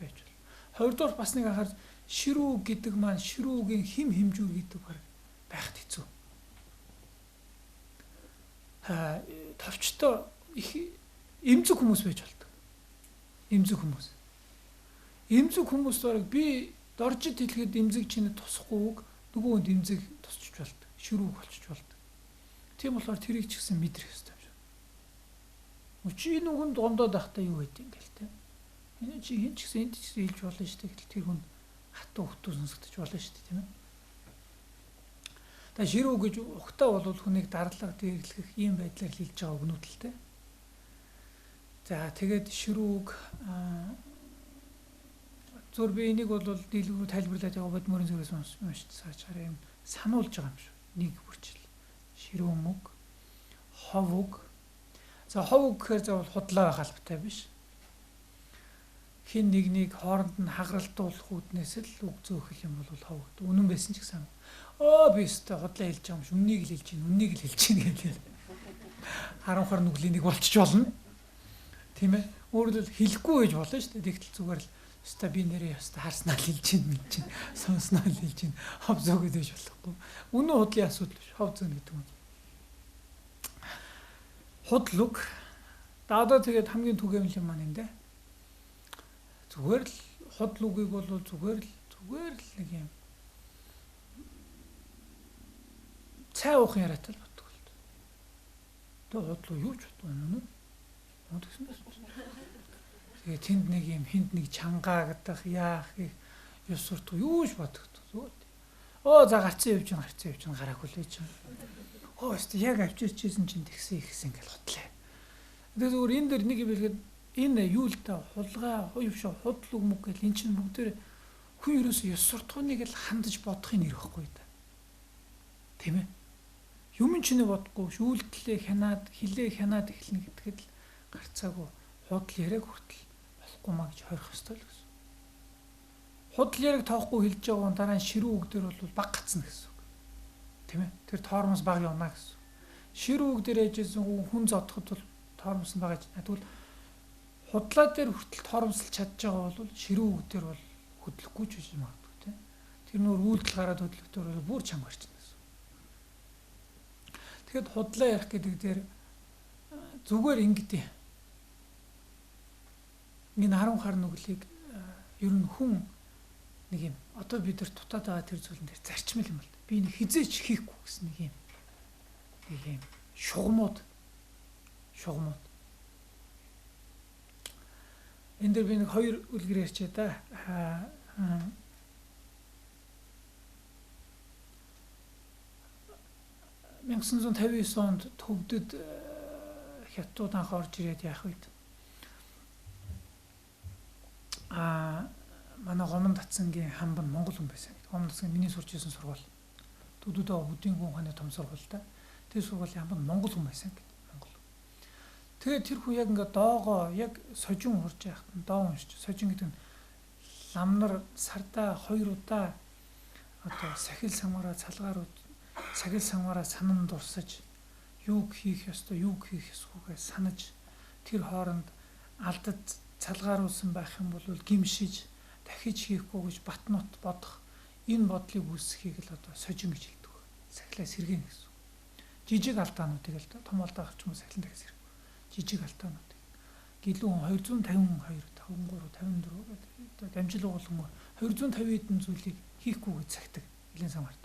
Байж болно. Хоёрдугаар бас нэг анхаар ширүү гэдэг маань ширүүгийн хим хэмжүүр гэдэг байхад хэцүү. Товчтой их эмзэг хүмүүс байж болдог. Эмзэг хүмүүс. Эмзэг хүмүүс бараг би доржид хэлэхэд эмзэг чиний тусахгүй үг нөгөө хүнд эмзэг тусчих болдог. Ширүү болчих болдог. Тийм болохоор тэрийг ч гэсэн мэдрэх ёстой юм шиг. Чи энэ үгэнд гондоод байхдаа юу байдیں۔ Ингээл те. Энэ чи хин ч гэсэн энд ч гэсэн хэлж болно шүү дээ. Тэр хүн хатуу хөтөө сонсогдож болно шүү дээ тийм ээ. Та ширүү гэж ухтаа бол хүнийг дардлага дээрлэх ийм байдлаар хэлж байгаа өгнүүд л те. За тэгээд ширүүг зур би энийг бол дийлгүүр тайлбарлаад байгаа бод мөрийн зүрээс уншиж цаашаа юм сануулж байгаа юм шүү. Нэг бүрчил. Ширүүн үг, хов үг. За хов үг гэхээр зөвхөн худлаа байх албатай биш. Хин нэгнийг хооронд нь хагаралтуулах үүднээс л үг зөөхөл юм бол хов үг. Үнэн байсан ч гэсэн би өстой худлаа хэлж байгаа юм ш. Үннийг л хэлж гин, үннийг л хэлж гин гэдэг. Харанхаар нүглийн нэг болчих болно. Тийм ээ. Өөрөлд хэлэхгүй байж болно шүү дээ. Тэгтэл зүгээр л өстой би нэрээ өстой харснаа л хэлж гин, мэдж гин, сонсноо л хэлж гин. Хов зөө гэж болохгүй. Үнэн худлын асуудал биш. Хов зөө гэдэг юм. Худал үг. Даадаа тэгээд хамгийн түгээмэл юм маань энэ. Зүгээр л худал үгийг бол зүгээр л нэг юм цай уух яриатай л боддог л. Тэгээ худлаа юу ч бодсон юм. Тэгээ тэнд нэг юм хинд нэг чангаагадах яах ёс суртах юу ч бодогдсон. За гарцсан явж гарааг хүлээж байна. Өстө яг авчирчээсэн чинь тэгсэн ихсэн ингээл худлаа. Тэгээ зүгээр энэ дэр нэг юм хэлгээд энэ юу л та хулгай хуйвш худал үг мөг гэл эн чинь бүгдээр хүн ерөөсөө ёс суртахууныг л хандаж бодохын нэр ихгүй да. Тийм ээ. Юм чинь бодохгүй шүүлтлээ хянаад хилээ хянаад эхлэнэ гэдгэд л гарцаагүй худал яриаг хүртэл болохгүй маа гэж хорих ёстой л гэсэн. Худал яриаг тоохгүй хэлж байгаа дараа нь ширүү үг дээр бол баг гацна гэсэн үг. Тийм ээ. Тэр тоормос баг явна гэсэн. Ширүү үг дээр ээжсэн хүн зодоход бол тоормос нь баг гэж. Тэгвэл худлаа дээр хүртэл тоормослж чадж байгаа бол ширүү үг дээр бол хөдлөхгүй ч гэж магадгүй тийм. Тэр нөр үйлдэл гараад хөдлөхтөр бол бүр чанга гарч байна гэсэн. Тэгэхэд худлаа ярих гэдэг дээр зүгээр ингэдэй. Энэ 10 хар нүглийг ер нь хүн нэг юм одоо бид нар дутаад байгаа тэр зүйлэн дээр зарчмал юм бол би нэг хизээч хийхгүй гэсэн нэг юм шугамуд энэ дээр би нэг 2 үлгэр ярьчаа да. 1959 онд Төвдөд хятадууд анх орж ирээд яах үед манай Гомон Татсангийн хамбан Монгол хүн байсан. Гомон Татсангийн миний сурч ирсэн сургууль. Дүүдөө бүдийн гүн хааны том сургууль та. Тэр сургуулийн хамбан Монгол хүн байсан гэдэг. Монгол. Тэгээд тэр хүн яг ингээд доогоо яг сожин хурж яхад доо уншиж. Сожин гэдэг нь ламнар сардаа 2 удаа одоо сахил самаараа санан дурсаж юуг хийх ёстой, юуг хийх ёсгүйгээ санаж тэр хооронд алдад цалгааруулсан байх юм бол гимшиж дахиж хийхгүй гэж батнут бодох энэ бодлыг үүсгэхийг л одоо сожин гэж хэлдэг. Сахилаа сэргэн гэсэн. Жижиг алдаануудыг л том алдаа авч юм сахилан дахиас хэрэг. Жижиг алдаанууд. Гэлүүн 252, 53, 54 гэдэг дамжил уулан 250 хэдэн зүйлийг хийхгүй гэж цагтаг нэлийн самарт.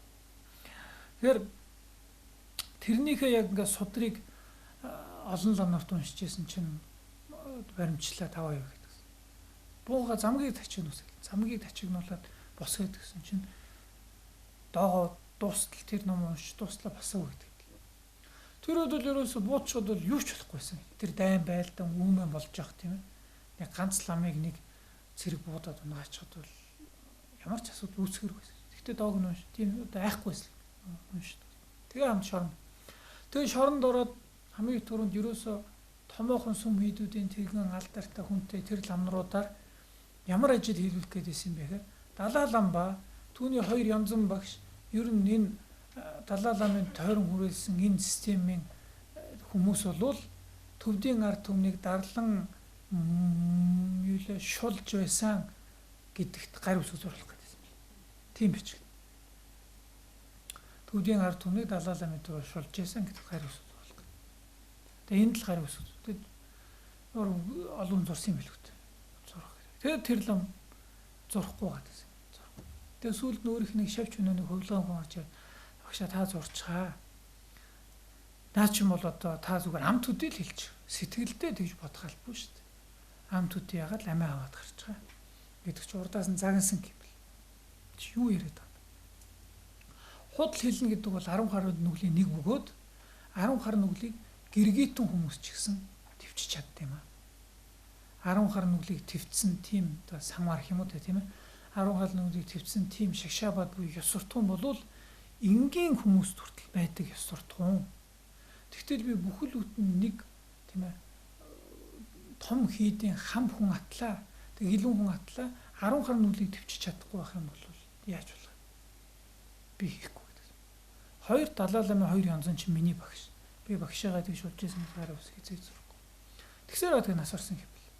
Тэгэхээр тэрнийхээ яг ингээд судрыг олон ланарт уншижсэн чинь баримтлаа 5% гэдэг. Бууга замгийг тачигнуус. Замгийг тачигнуулаад босгоод гэсэн чинь доогоо дуустал тэр ном унш дуслаа басав гэдэг. Тэр үед л ерөөсө буудчууд бол юу ч болохгүйсэн. Тэр дайн байлдан үүмэн болж явах тийм ээ. Яг ганц ламыг нэг цэрэг буудаад унгаачихад бол ямар ч асуудал үүсгэргүйсэн. Гэхдээ доог нь унш тийм одоо айхгүйсэн унш. Тэгээ хамт шорно. Тэгээ шоронд ороод хамгийн түрүүнд ерөөсө томоохон сүм хийдүүдийн тэргэн алдартай хүнтэй тэр ламнуудаар ямар ажил хийлгэх гээдсэн бэ гэхээр Далай лам ба түүний хоёр янзан багш ер нь энэ Далай ламын тойрон хүрээлсэн энэ системийн хүмүүс бол төвдийн ард түмнийг дарлан шулж байсан гэдэгт гар үсэг зурлах гэсэн юм. Тийм бичиг. Төвдийн ард түмнийг Далай ламын төр шулж байсан гэдэгт гар үсэг зурлах. Тэгээ энэ л гар үсэг. Тэгээд олон зурсан юм билүү. Зурх. Тэгээд тэр лам зурхгүй гадсан. Тэгээ сүүлд нь өөрийнх нэг шавч өнөөний хөвлөн хүн очиж багшаа та зурчгаа. Наа ч юм бол одоо та зүгээр амт төдий л хэлж сэтгэлдээ тэгж бодох албагүй шүү дээ. Амт төдий ягаад л амиа аваад гарч байгаа. Гэдэг чи урдаас нь загнасан гэвэл. Чи юу яриад байна? Худал хэлнэ гэдэг бол 10 гаруй нүглийн нэг бөгөөд 10 хар нүглийг гэргитэн хүмүүс ч гэсэн төвчж чаддаг юм аа. 10 хар нүглийг төвцсөн тийм одоо самар юм уу тийм ээ. 10 хар нүглийг төвцсөн тийм шагшаабад буюу ёс суртахуун болвол энгийн хүмүүс хүртэл байдаг ёс суртахуун. Тэгтэл би бүхэл бүтэн нэг тийм ээ том хийдийн хам хүн атлаа. Тэг илүүн хүн атлаа 10 хар нүглийг төвчж чадахгүй байх юм бол яаж болох вэ? Би хийхгүй гэдэг. Хоёр Далай ламын хоёр янзан чинь миний багш. Би багшаагаа тэг шулж ийсэн гарын ус хийцээ зурхгүй. Тэгсээр одоо нас орсон гэвэл.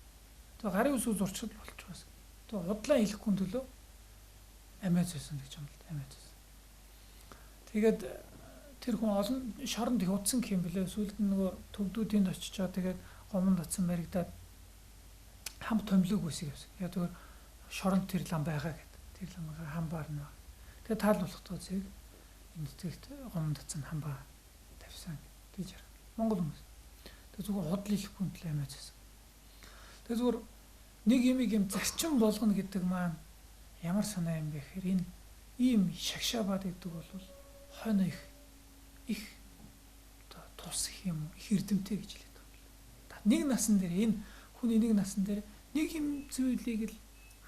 Тэгээ гарын ус зурчихд болж байгаас. Тэгээ худлаа хэлэхгүй төлөө амиа зөөсөн гэж юм л амиа зөөсөн. Тэгээд тэр хүн олон шоронд их удсан гэх юм бэлээ. Сүүлд нь нөгөө төвдүүдийн очичоо тэгээд гомонд атсан баригдаад хам томлог үсэг явсан. Яг тэр шоронд тэр лам байгаа гэдэг. Тэр ламгаа хам баарна. Тэгээд таалуулахдаа зэрэг энэ тэгт гомонд атсан хамбаа тавьсан гэж яа. Монгол хүмүүс. Тэгээд зүгээр худал хэлэхгүй төлөө амиа зөөсөн. Тэгээд зүгээр нэг юм зарчим болгоно гэдэг маань ямар санаа юм бэ гэхээр энэ ийм шагшаабад гэдэг бол хойно их тус юм их эрдэмтэй гэж хэлээд байна. Нэг насан дээр энэ хүний нэг насан дээр нэг юм зүйлийг л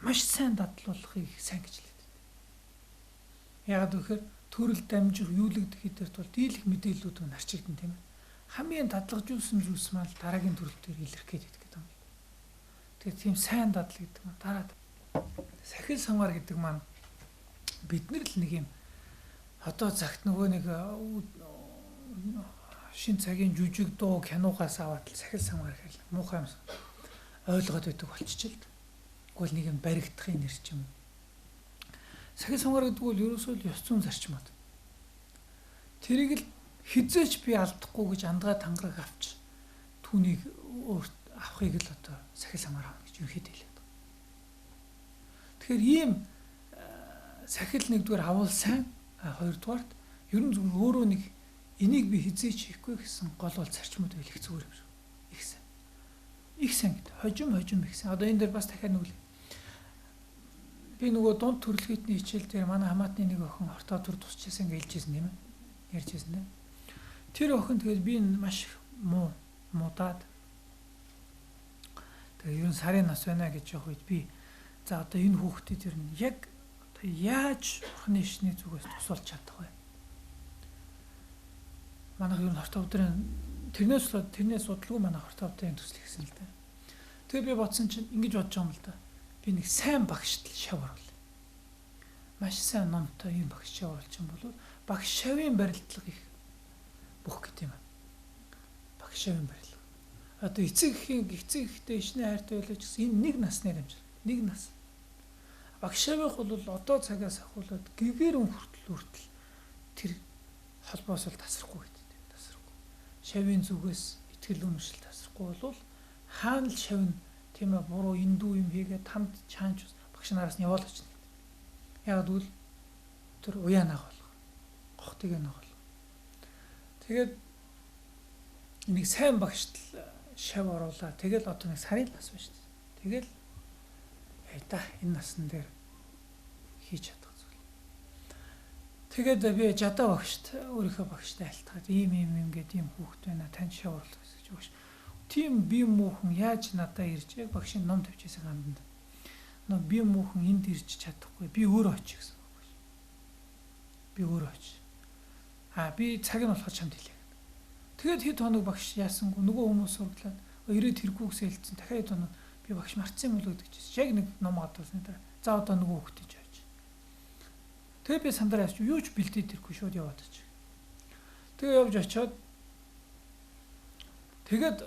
маш сайн дадлуулахыг сайн гэж хэлээд байна. Яг гэхээр төрөл дамжих юулэгдэх хэдэрт бол дийлэх мэдээллүүд нь арчигдан тийм ээ. Хамгийн дадлагжуулсан зүйлс маань дараагийн төрөл дээр илэрх гэдэг юм. Тэгээд тийм сайн дадал гэдэг маань дараад сахил самгаар гэдэг маань бид нар л нэг юм одоо цагт нөгөө нэг шин цагийн жүжиг дуу киногоос аваад л сахил самгаар гэхэл муухай юм ойлгоод байдаг болчихжээ л. Тэгвэл нэг юм баригдахын нэр ч юм. Сахил самгаар гэдэг бол ерөөсөө л ёс зүйн зарчмууд. Тэрийг л хизээч би алдахгүй гэж андгаа тангараг авч түүнийг өөрт авахыг л одоо сахил самгаар авах гэж ерөөхдөө хэлээд байна. Тэгэхээр ийм сахил нэгдүгээр авал сайн, хоёрдугаарт ер нь зөвхөн өөрөө нэг энийг би хизээч хийхгүй гэсэн гол зарчмууд байл их зүгээр юм шиг. Их сайн. Их сайн гэдэг. Хожим их сайн. Одоо энэ дээр бас дахиад нүглээ. Би нөгөө дунд төрөлхөйтний хичээл дээр манай хамаатны нэг охин ортоо төр тусчихсан гэж хэлжсэн юм. Ярьжсэн тийм. Тэр охин тэгээд би маш муудаад тэгээ ер нь сарын нас байна гэж явах үед би за одоо энэ хүүхдэд ер нь яг одоо яаж охины шний зүгээс тусалж чадах вэ? Манайх ер нь хортой өдрийн тэрнээс судалгүй манай хортой өдрийн төсөл хийсэн л дээ. Тэгээ би бодсон чинь ингэж бодож байгаа юм л да. Би нэг сайн багшд л шав оруулаа. маш сайн номтой юм багш явуулж юм бол багш шавийн барилдлага их бүх гэдэг юм. Багш шавийн барилдлага. Одоо эцэг ихтэй ичнэ хайртай байлаа ч гэсэн энэ нэг насны дамжир. Нэг нас. Багш шавих бол одоо цагаас ахуулаад гэгэр хүртэл тэр холбоос л тасрахгүй гэдэг. Тасрахгүй. Шавийн зүгээс итгэл үнэмшил тасрахгүй бол хаана л шавна тийм ээ буруу эндүү юм хийгээд тамд чаанч багш нараас нь яваал очно. Яг л тэр уяанаа болгоо. Гохтыг нь болгоо. Тэгээд нэг сайн багшд шав оруулаа. Тэгэл одоо нэг сарын нас байна шүү дээ. Тэгэл та энэ насн дээр хийж чадах зүйл. Тэгээд би жадаа багшд өөрийнхөө багштай альтгаад ийм гэдэг ийм хүүхэд байна. Тань шав оруулах гэж багш. Тийм би муухан яаж надаа ирж яг багшийн ном тавьчихсан гамданд. Нөө би муухан энд ирж чадахгүй. Би өөрөө очих гэсэн багш. Би өөрөө очих. Би цаг нь болоход чамд хэлээ. Тэгээд хэд хоног багш яасангүй нөгөө хүмүүс сурлаад ирээд хэрэггүй гэсэн хэлсэн. Дахиад хэд хоног би багш марцсан юм болоо гэж хэлсэн. Яг нэг ном гадуулсны дараа. За одоо нөгөө хүүхдээ жаач. Тэгээд би сандараач юу ч бэлдээд ирэхгүй шууд яваад очих. Тэгээд явж очиод тэгээд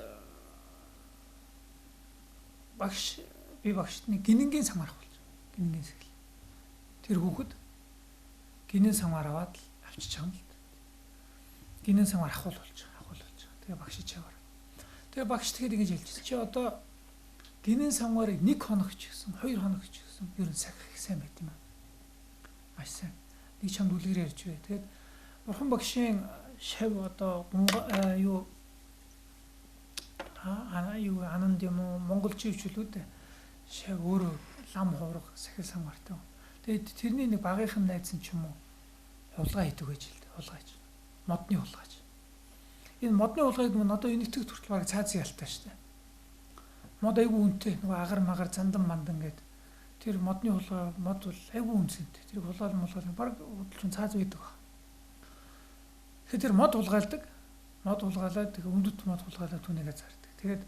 би багшны гинэнгийн самаар авах. Гинэнгийн сэхэл. Тэр хүүхэд гинэн самаар аваад л авчиж байгаа юм л. Гинэн самаар авах болж байгаа. Тэгээ багш чаваар. Тэгээ багш тэгэхэд ингэж хэлчихсэн. Чи одоо гинэн самаарыг 1 хоног ч гэсэн 2 хоног ч гэсэн ер нь сахих сайн байт юм аа. Маш сайн. Нэг чамд үлгэр ярьж бай. Тэгээд бурхан багшийн шав одоо юу ананд юм уу монголчин хвчлүүд шав өөрөө лам хуурга сахил самаартай. Тэгээд тэрний нэг багийнхан найз нь ч юм уу хулгай хийдэг гэж хэлдэг. Хулгайч. Модны хулгайч. Энэ модны хулгайг мөн одоо энэ итгэх хүртэл баг цаазын ялтаа шүү дээ. Мод айгүй үнэтэй. Нөгөө агар магаар зандан мандан гээд тэр модны хулгай мод бол айгүй үнэтэй. Тэр хулгаал баг хөдөлгөөн цааз байдаг. Тэгэхээр тэр мод хулгайлдаг. Мод хулгаалаад тэгээ өндөт мод хулгаалаад түүнийгээ зардаг. Тэгээд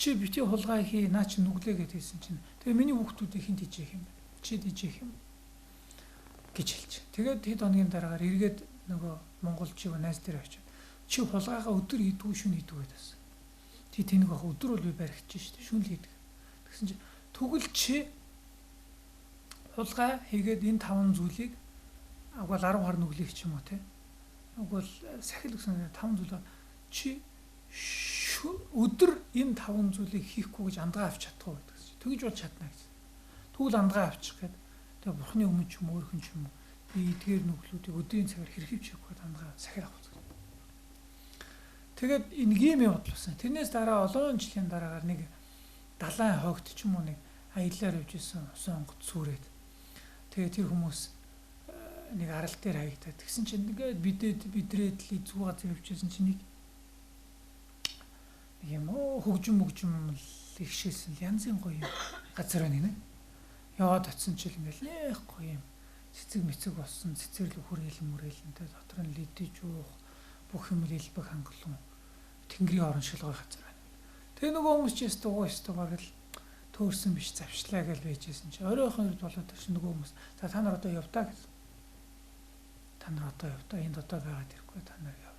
чи бити хулгай хий наа чи нүглээ гэж хэлсэн чинь тэгээ миний хүүхдүүдийг хинт ижээх юм бэ? Чи ижээх юм гэж хэлж. Тэгээд хэд хоногийн дараагаар эргээд нөгөө монголчиг найз дээр очив. Чи хулгайгаа өдөр хийдгүү шөнө хийдгүү гэдээс. Тий тэнэг баг өдөр бол би баригч шүү дээ. Шөнө хийдэг. Тэгсэн чи тэгвэл чи хулгай хийгээд энэ 5 зүйлийг агвал 10 хар нүглэх ч юм уу те. Агвал сахил гэсэн 5 зүйл чи өдөр энэ 5 зүйлийг хийхгүй гэж андгаа авч чадах уу гэдэг чинь. Тэгж бол чадна гэсэн. Тэгвэл андгаа авчих гээд тэгээ бурхны өмнө ч юм уу өөрхөн ч юм уу би эдгээр нүглүүдийг өдрийн цагаар хэрхивч хийхгүй андгаа сахил авах. Тэгээд энгийн юм бодлоосон. Тэрнээс дараа олон жилийн дараагаар нэг далайн хогт ч юм уу нэг аяллаар явж исэн усан онгоц сүрээд. Тэгээ тэр хүмүүс нэг арал дээр хаягдаад тэгсэн чинь ингээд бидрээд л зүү газар явж исэн чинь нэг юм хөгжим ихшээсэн янзын гоё газар байна нэ. Яваад очсон чил ингээл нэх гоё юм. Цэцэг болсон, цэцэрлэг хүрээлэн тэ дотор нь лидэж уух бүх юм илбэг хангалуун тэнгэрийн орон шилгой газар байна. Тэгээ нөгөө хүмүүс ч ястаа баг л төөрсөн биш завшлаа гэж байжсэн чи оройхон ирд болоод чи нөгөө хүмүүс за та нар одоо явдаа гэсэн. Та нар одоо явдаа энд одоо байгаад ирэхгүй та нар яв.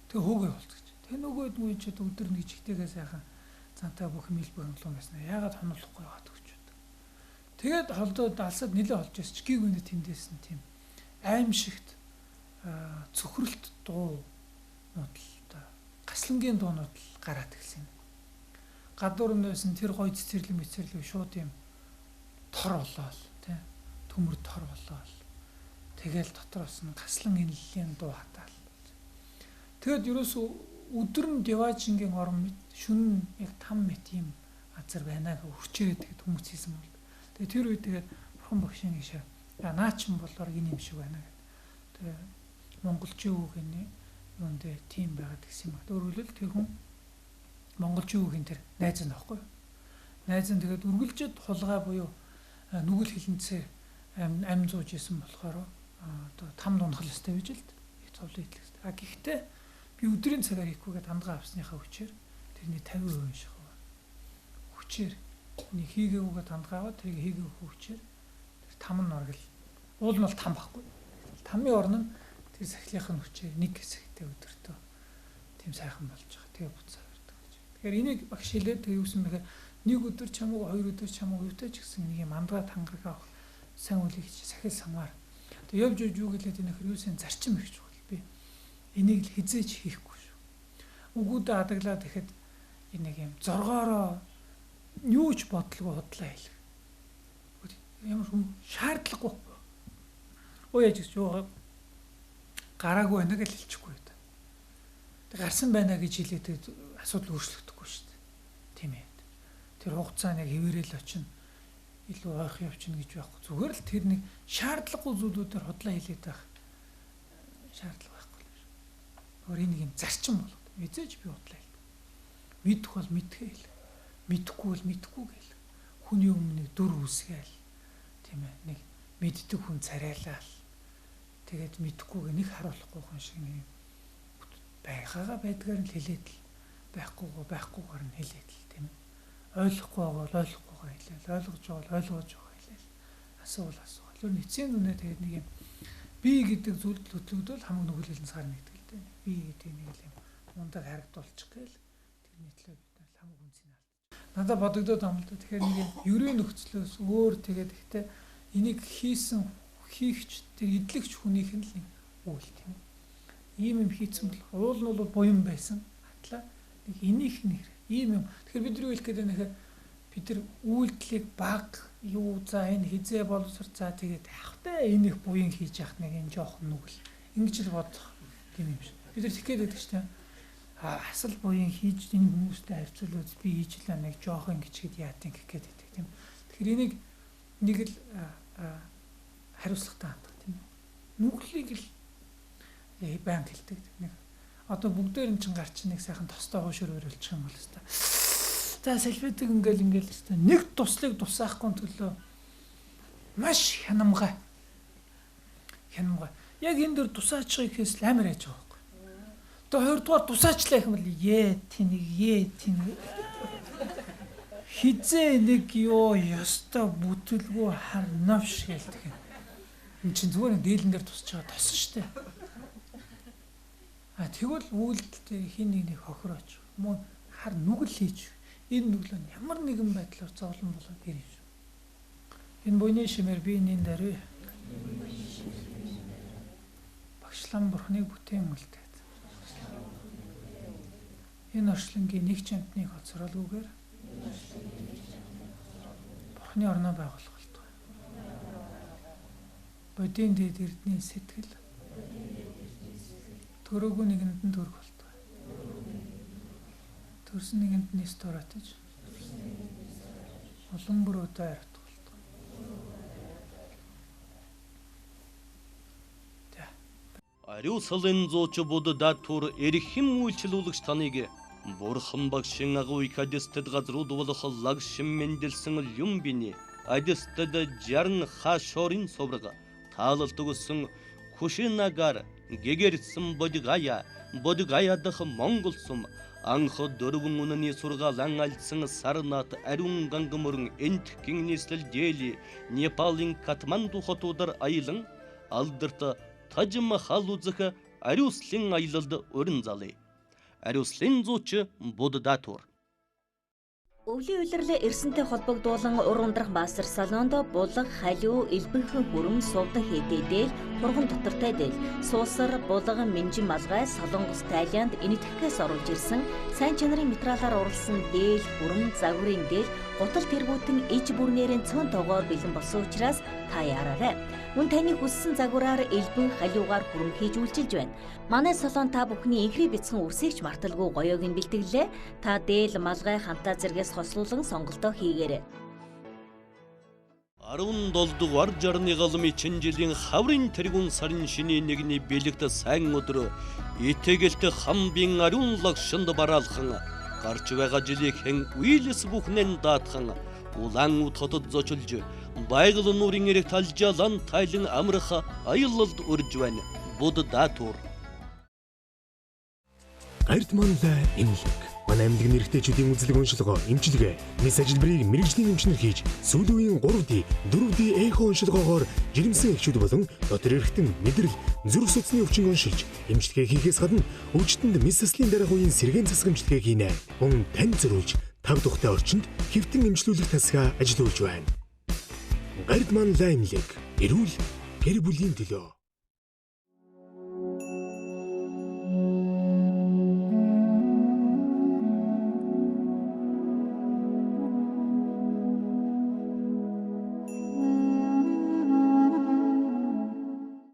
Тэгээ хөөгөө болцгооч. Тэгээ нөгөө ч өдөр нэг жигтэйгээ сайхан цантай бүх юм илбэг хангалуун байсан. Яагаад хонолохгүй яваад өгч. Тэгээд холдоод алсад нилээ олж ирсэн чи гүйгүнэ тэндээс нь тийм аимшигт цөхрөлт дуу нуудал гаслангийн дуунууд гараад ирсэн. Гадуур нөөс нь тэр гоё цэцэрлэг шууд юм тор болоо тий төмөр тор болоо. Тэгэл дотроос нь гаслан инлэлийн дуу хатаал. Тэгэд ерөөсөө өдөр нь Деважингийн орон мэт шүн яг 5 мэт юм газар байна гэж хүчээрээ тэгэд хүмүүс хийсэн бол. Тэгээ тэр үед тэгээд бурхан багшийн нэг шав наа чин болоор энэ юм шиг байна гэдэг. Тэгээ монголчин үгийн юун дээр тийм байгаад гэсэн юм байна. Өөрөлдөл тэр хүн монголчин үгийн тэр найз нь аахгүй юу? Найз нь тэгээд үргэлжид хулгай буюу нүгэл хилэнцээр ам зууж исэн болохоор одоо там дунхал өстэй байж л их цовлын идэлтэй. Гэхдээ би өдрийн цагаар хийхгүйгээд хандгаа авсныхаа хүчээр тэрний 50% шиг байна. Хүчээр нэг хийгээгүйгээд хандгаа аваад тэрийг хийгээгүй хүчээр тэр там нь оргил Уул нь бол там байхгүй. Тамын орн нь тэр сахилынхын хүчээр нэг хэсэгтэй өдөртөө тийм сайхан болж байгаа. Тэгээ буцаа ирдэг гэж. Тэгэхээр энийг багш хэлээд тэгээ юусэн бэхээр нэг өдөр ч юм уу 2 өдөр ч юм уу юутай ч гэсэн нэг юм амдгаа тангараг авах сайн үлийг сахил самаар. Тэгээ явж юу гэлээд энэ хөрөөсөн зарчим их чухал би. Энийг л хизээч хийхгүй шүү. Үгүүдээ адаглаад ихэд энэ нэг юм зоргоороо юу ч бодлого худлаа хэлэх. Ямар шаардлагагүй. Өө яаж гэж юу гараагүй байна гэж хэлчихгүй та. Тэг гарсан байна гэж хэлээд асуудал өөрчлөгдөхгүй шүү дээ. Тийм ээ. Тэр хугацааны хэвээрэл очино. Илүү ойх явчихна гэж байхгүй. Зүгээр л тэр нэг шаардлагагүй зүйлүүдээр худлаа хэлээд байх. Шаардлага байхгүй л шүү. Өөр нэг юм зарчим болоод. Эзэж би худлаа хэл. Мэдэх бол мэдхээ хэл. Мэдхгүй бол мэдхгүй гэл. Хүний өмнө дүр үсгээл. Тийм ээ. Нэг мэддэг хүн царайлал. Тэгээд мэдхгүйг нэг харуулахгүй хүн шиг нэг байгаагаа байдгаар нь хэлээд л байхгүйгээр нь хэлээд л тийм ээ. Ойлгохгүй байгаа ойлгохгүйгаа хэлээл, ойлгож байгаа ойлгож байгаа хэлээл. Асуул. Өөр эцсийн үнэ тэгээд нэг юм би гэдэг зүйлд хөтлөгдөл хамаг нүгэлэлэн сар нэгдэг л дээ. Би гэдэг нэг юм мундаг харагдуулчих гээл тэр нийтлээ бид нар хамаг үнцний алдчих. Надад бодогдоод юм л да. Тэгэхээр нэг юм ерөө нөхцлөөс өөр тэгээд ихтэй энийг хийгч тэр идэлгч хүнийх нь л нэг үйл тийм. Ийм юм хийцэн бол уул нь бол буян байсан. Хатлаа нэг энийх нь ийм юм. Тэгэхээр бид юу хэлэх гээд байна гэхээр бид нар үйлдэлийг баг юу за энэ хизээ боловсар за тэгээд явахтай энэ их буян хийж яхах нэг юм жоохон нүгэл. Ингэж л бодох тийм юм шиг. Бид нар тэггээд байдаг шүү дээ. Асал буян хийж энэ хүмүүстэй харьцуулбал би хийжлээ нэг жоохон ингэчгээд яатын гэхэд байдаг тийм. Тэгэхээр энийг нэг л хариуцлагатай хандах тийм. Нүглийг л баян хэлдэг нэг. Одоо бүгдээр нь чин гарч нэг сайхан тостой хуушөр өрөлчих юм бол хэвээр. За салфетик ингээл хэвээр нэг туслыг тусаахгүй төлөө маш хянамгай. Яг энэ дөр тусаачих гэхээс л амар яж байгаа байхгүй. Одоо хоёрдугаар тусаачлаа гэх юм бол тэнийг хизээ нэг ёо ёстой бүтэлгүй хар новш гэлдэг юм. Энд чинь зүгээр нэг дээлэн дээр тусч байгаа тосон штэ. Тэгвэл үйлдэлтэй хин нэг хохирооч. Мөн хар нүгэл хийж. Энэ нүгэл нь ямар нэгэн байдлаар зовлон болоод ирэх шүү. Энэ буйны шимээр би энэ даруй. Багшлан бурхныг бүтээн үлдээд. Энэ орчлонгийн нэг ч амтныг хоцролгүйгээр бурхны орноо байгуулах болтугай. Бодийн дэд эрдний сэтгэл төрөөгүй нэгэнд нь төрөх болтугай. Төрсөн нэгэнд нь сторатаж олон бүр удаа ярих болтугай. Ариуслын зууч буддад тур эрхэм үйлчлүүлэгч таныг бурхан багшин агуу кадестэд газрууд болох лагшин мэндэлсэн юм бини адестэд жарн хашорин соврага таалалт өгсөн Кушинагар гэгэрсэн бодгаяадах Монгол сум анх дөрвөн үнэний сургаалan альсан сарнат ариун гангамөрн энтхгийн нийслэл дээли Непалын Катманду хотуудаар аялан алдарт Таж Махал үзэх ариуслын аялалд өрн залъя. Ариуслын зууч Будда тур. Өвлийн улирлаа эрсэнтэй холбогдуулан ур ундрах баасар салонд булга, халиу, элбэнхэн хүрэн сувдан хийдээл хурган дотортой дээл суусар, булга, минжин малгай, солонгос, Тайланд энэтхгээс оруулж ирсэн сайн чанарын материалаар уралсан дээл, хүрэн, загварын дээл гутал тэргүүтэн иж бүрнээрийн цөөн тоогоор бэлэн болсон учраас та яараарай. Мөн таны хүссэн загвараар элбэн, халиугаар хүрэн хийж үйлчилж байна. Манай салон та бүхний инхри бяцхан үрсэгч марталгүй гоёог нь бэлтгэлээ. Та дээл, малгай, хантаа зэргээс хослуулан сонголтоо хийгээрэй. 17 дугаар жарны галмын жилийн хаврын тэргүүн сарын шинийн нэгний бэлэгт сайн өдөр итэгэлт хамбин ариун лагшинд бараалхан гарч байгаа жилийнхэн үйлс бүхнэн даатхан улаан хотод зочилж байгаль нуурын эрэг талжаалан тайлан амрах аялалд урж байна. Будда тур. Гард манлаа эмнэлэг. Манай эмнэлэг нэртэйчүүдийн үзлэг уншилгоо, эмчилгээ, мэс ажилбарыг мэрэгжлийн эмчнэр хийж, сүүлийн 3D, 4D эхо уншилгоогоор жирэмсэн эхчүүд болон дотор эрхтэн мэдрэл, зүрх судасны өвчин уншилж, эмчилгээ хийхээс гадна өвчтөнд мэс заслын дараах үеийн сэргээн засах эмчилгээ хийнэ. Мөн тань зориулж, тав тухтай орчинд хэвтэн эмчлүүлэх тасгаа ажилуулж байна. Гард манлаа эмнэлэг. Эрүүл гэр бүлийн төлөө.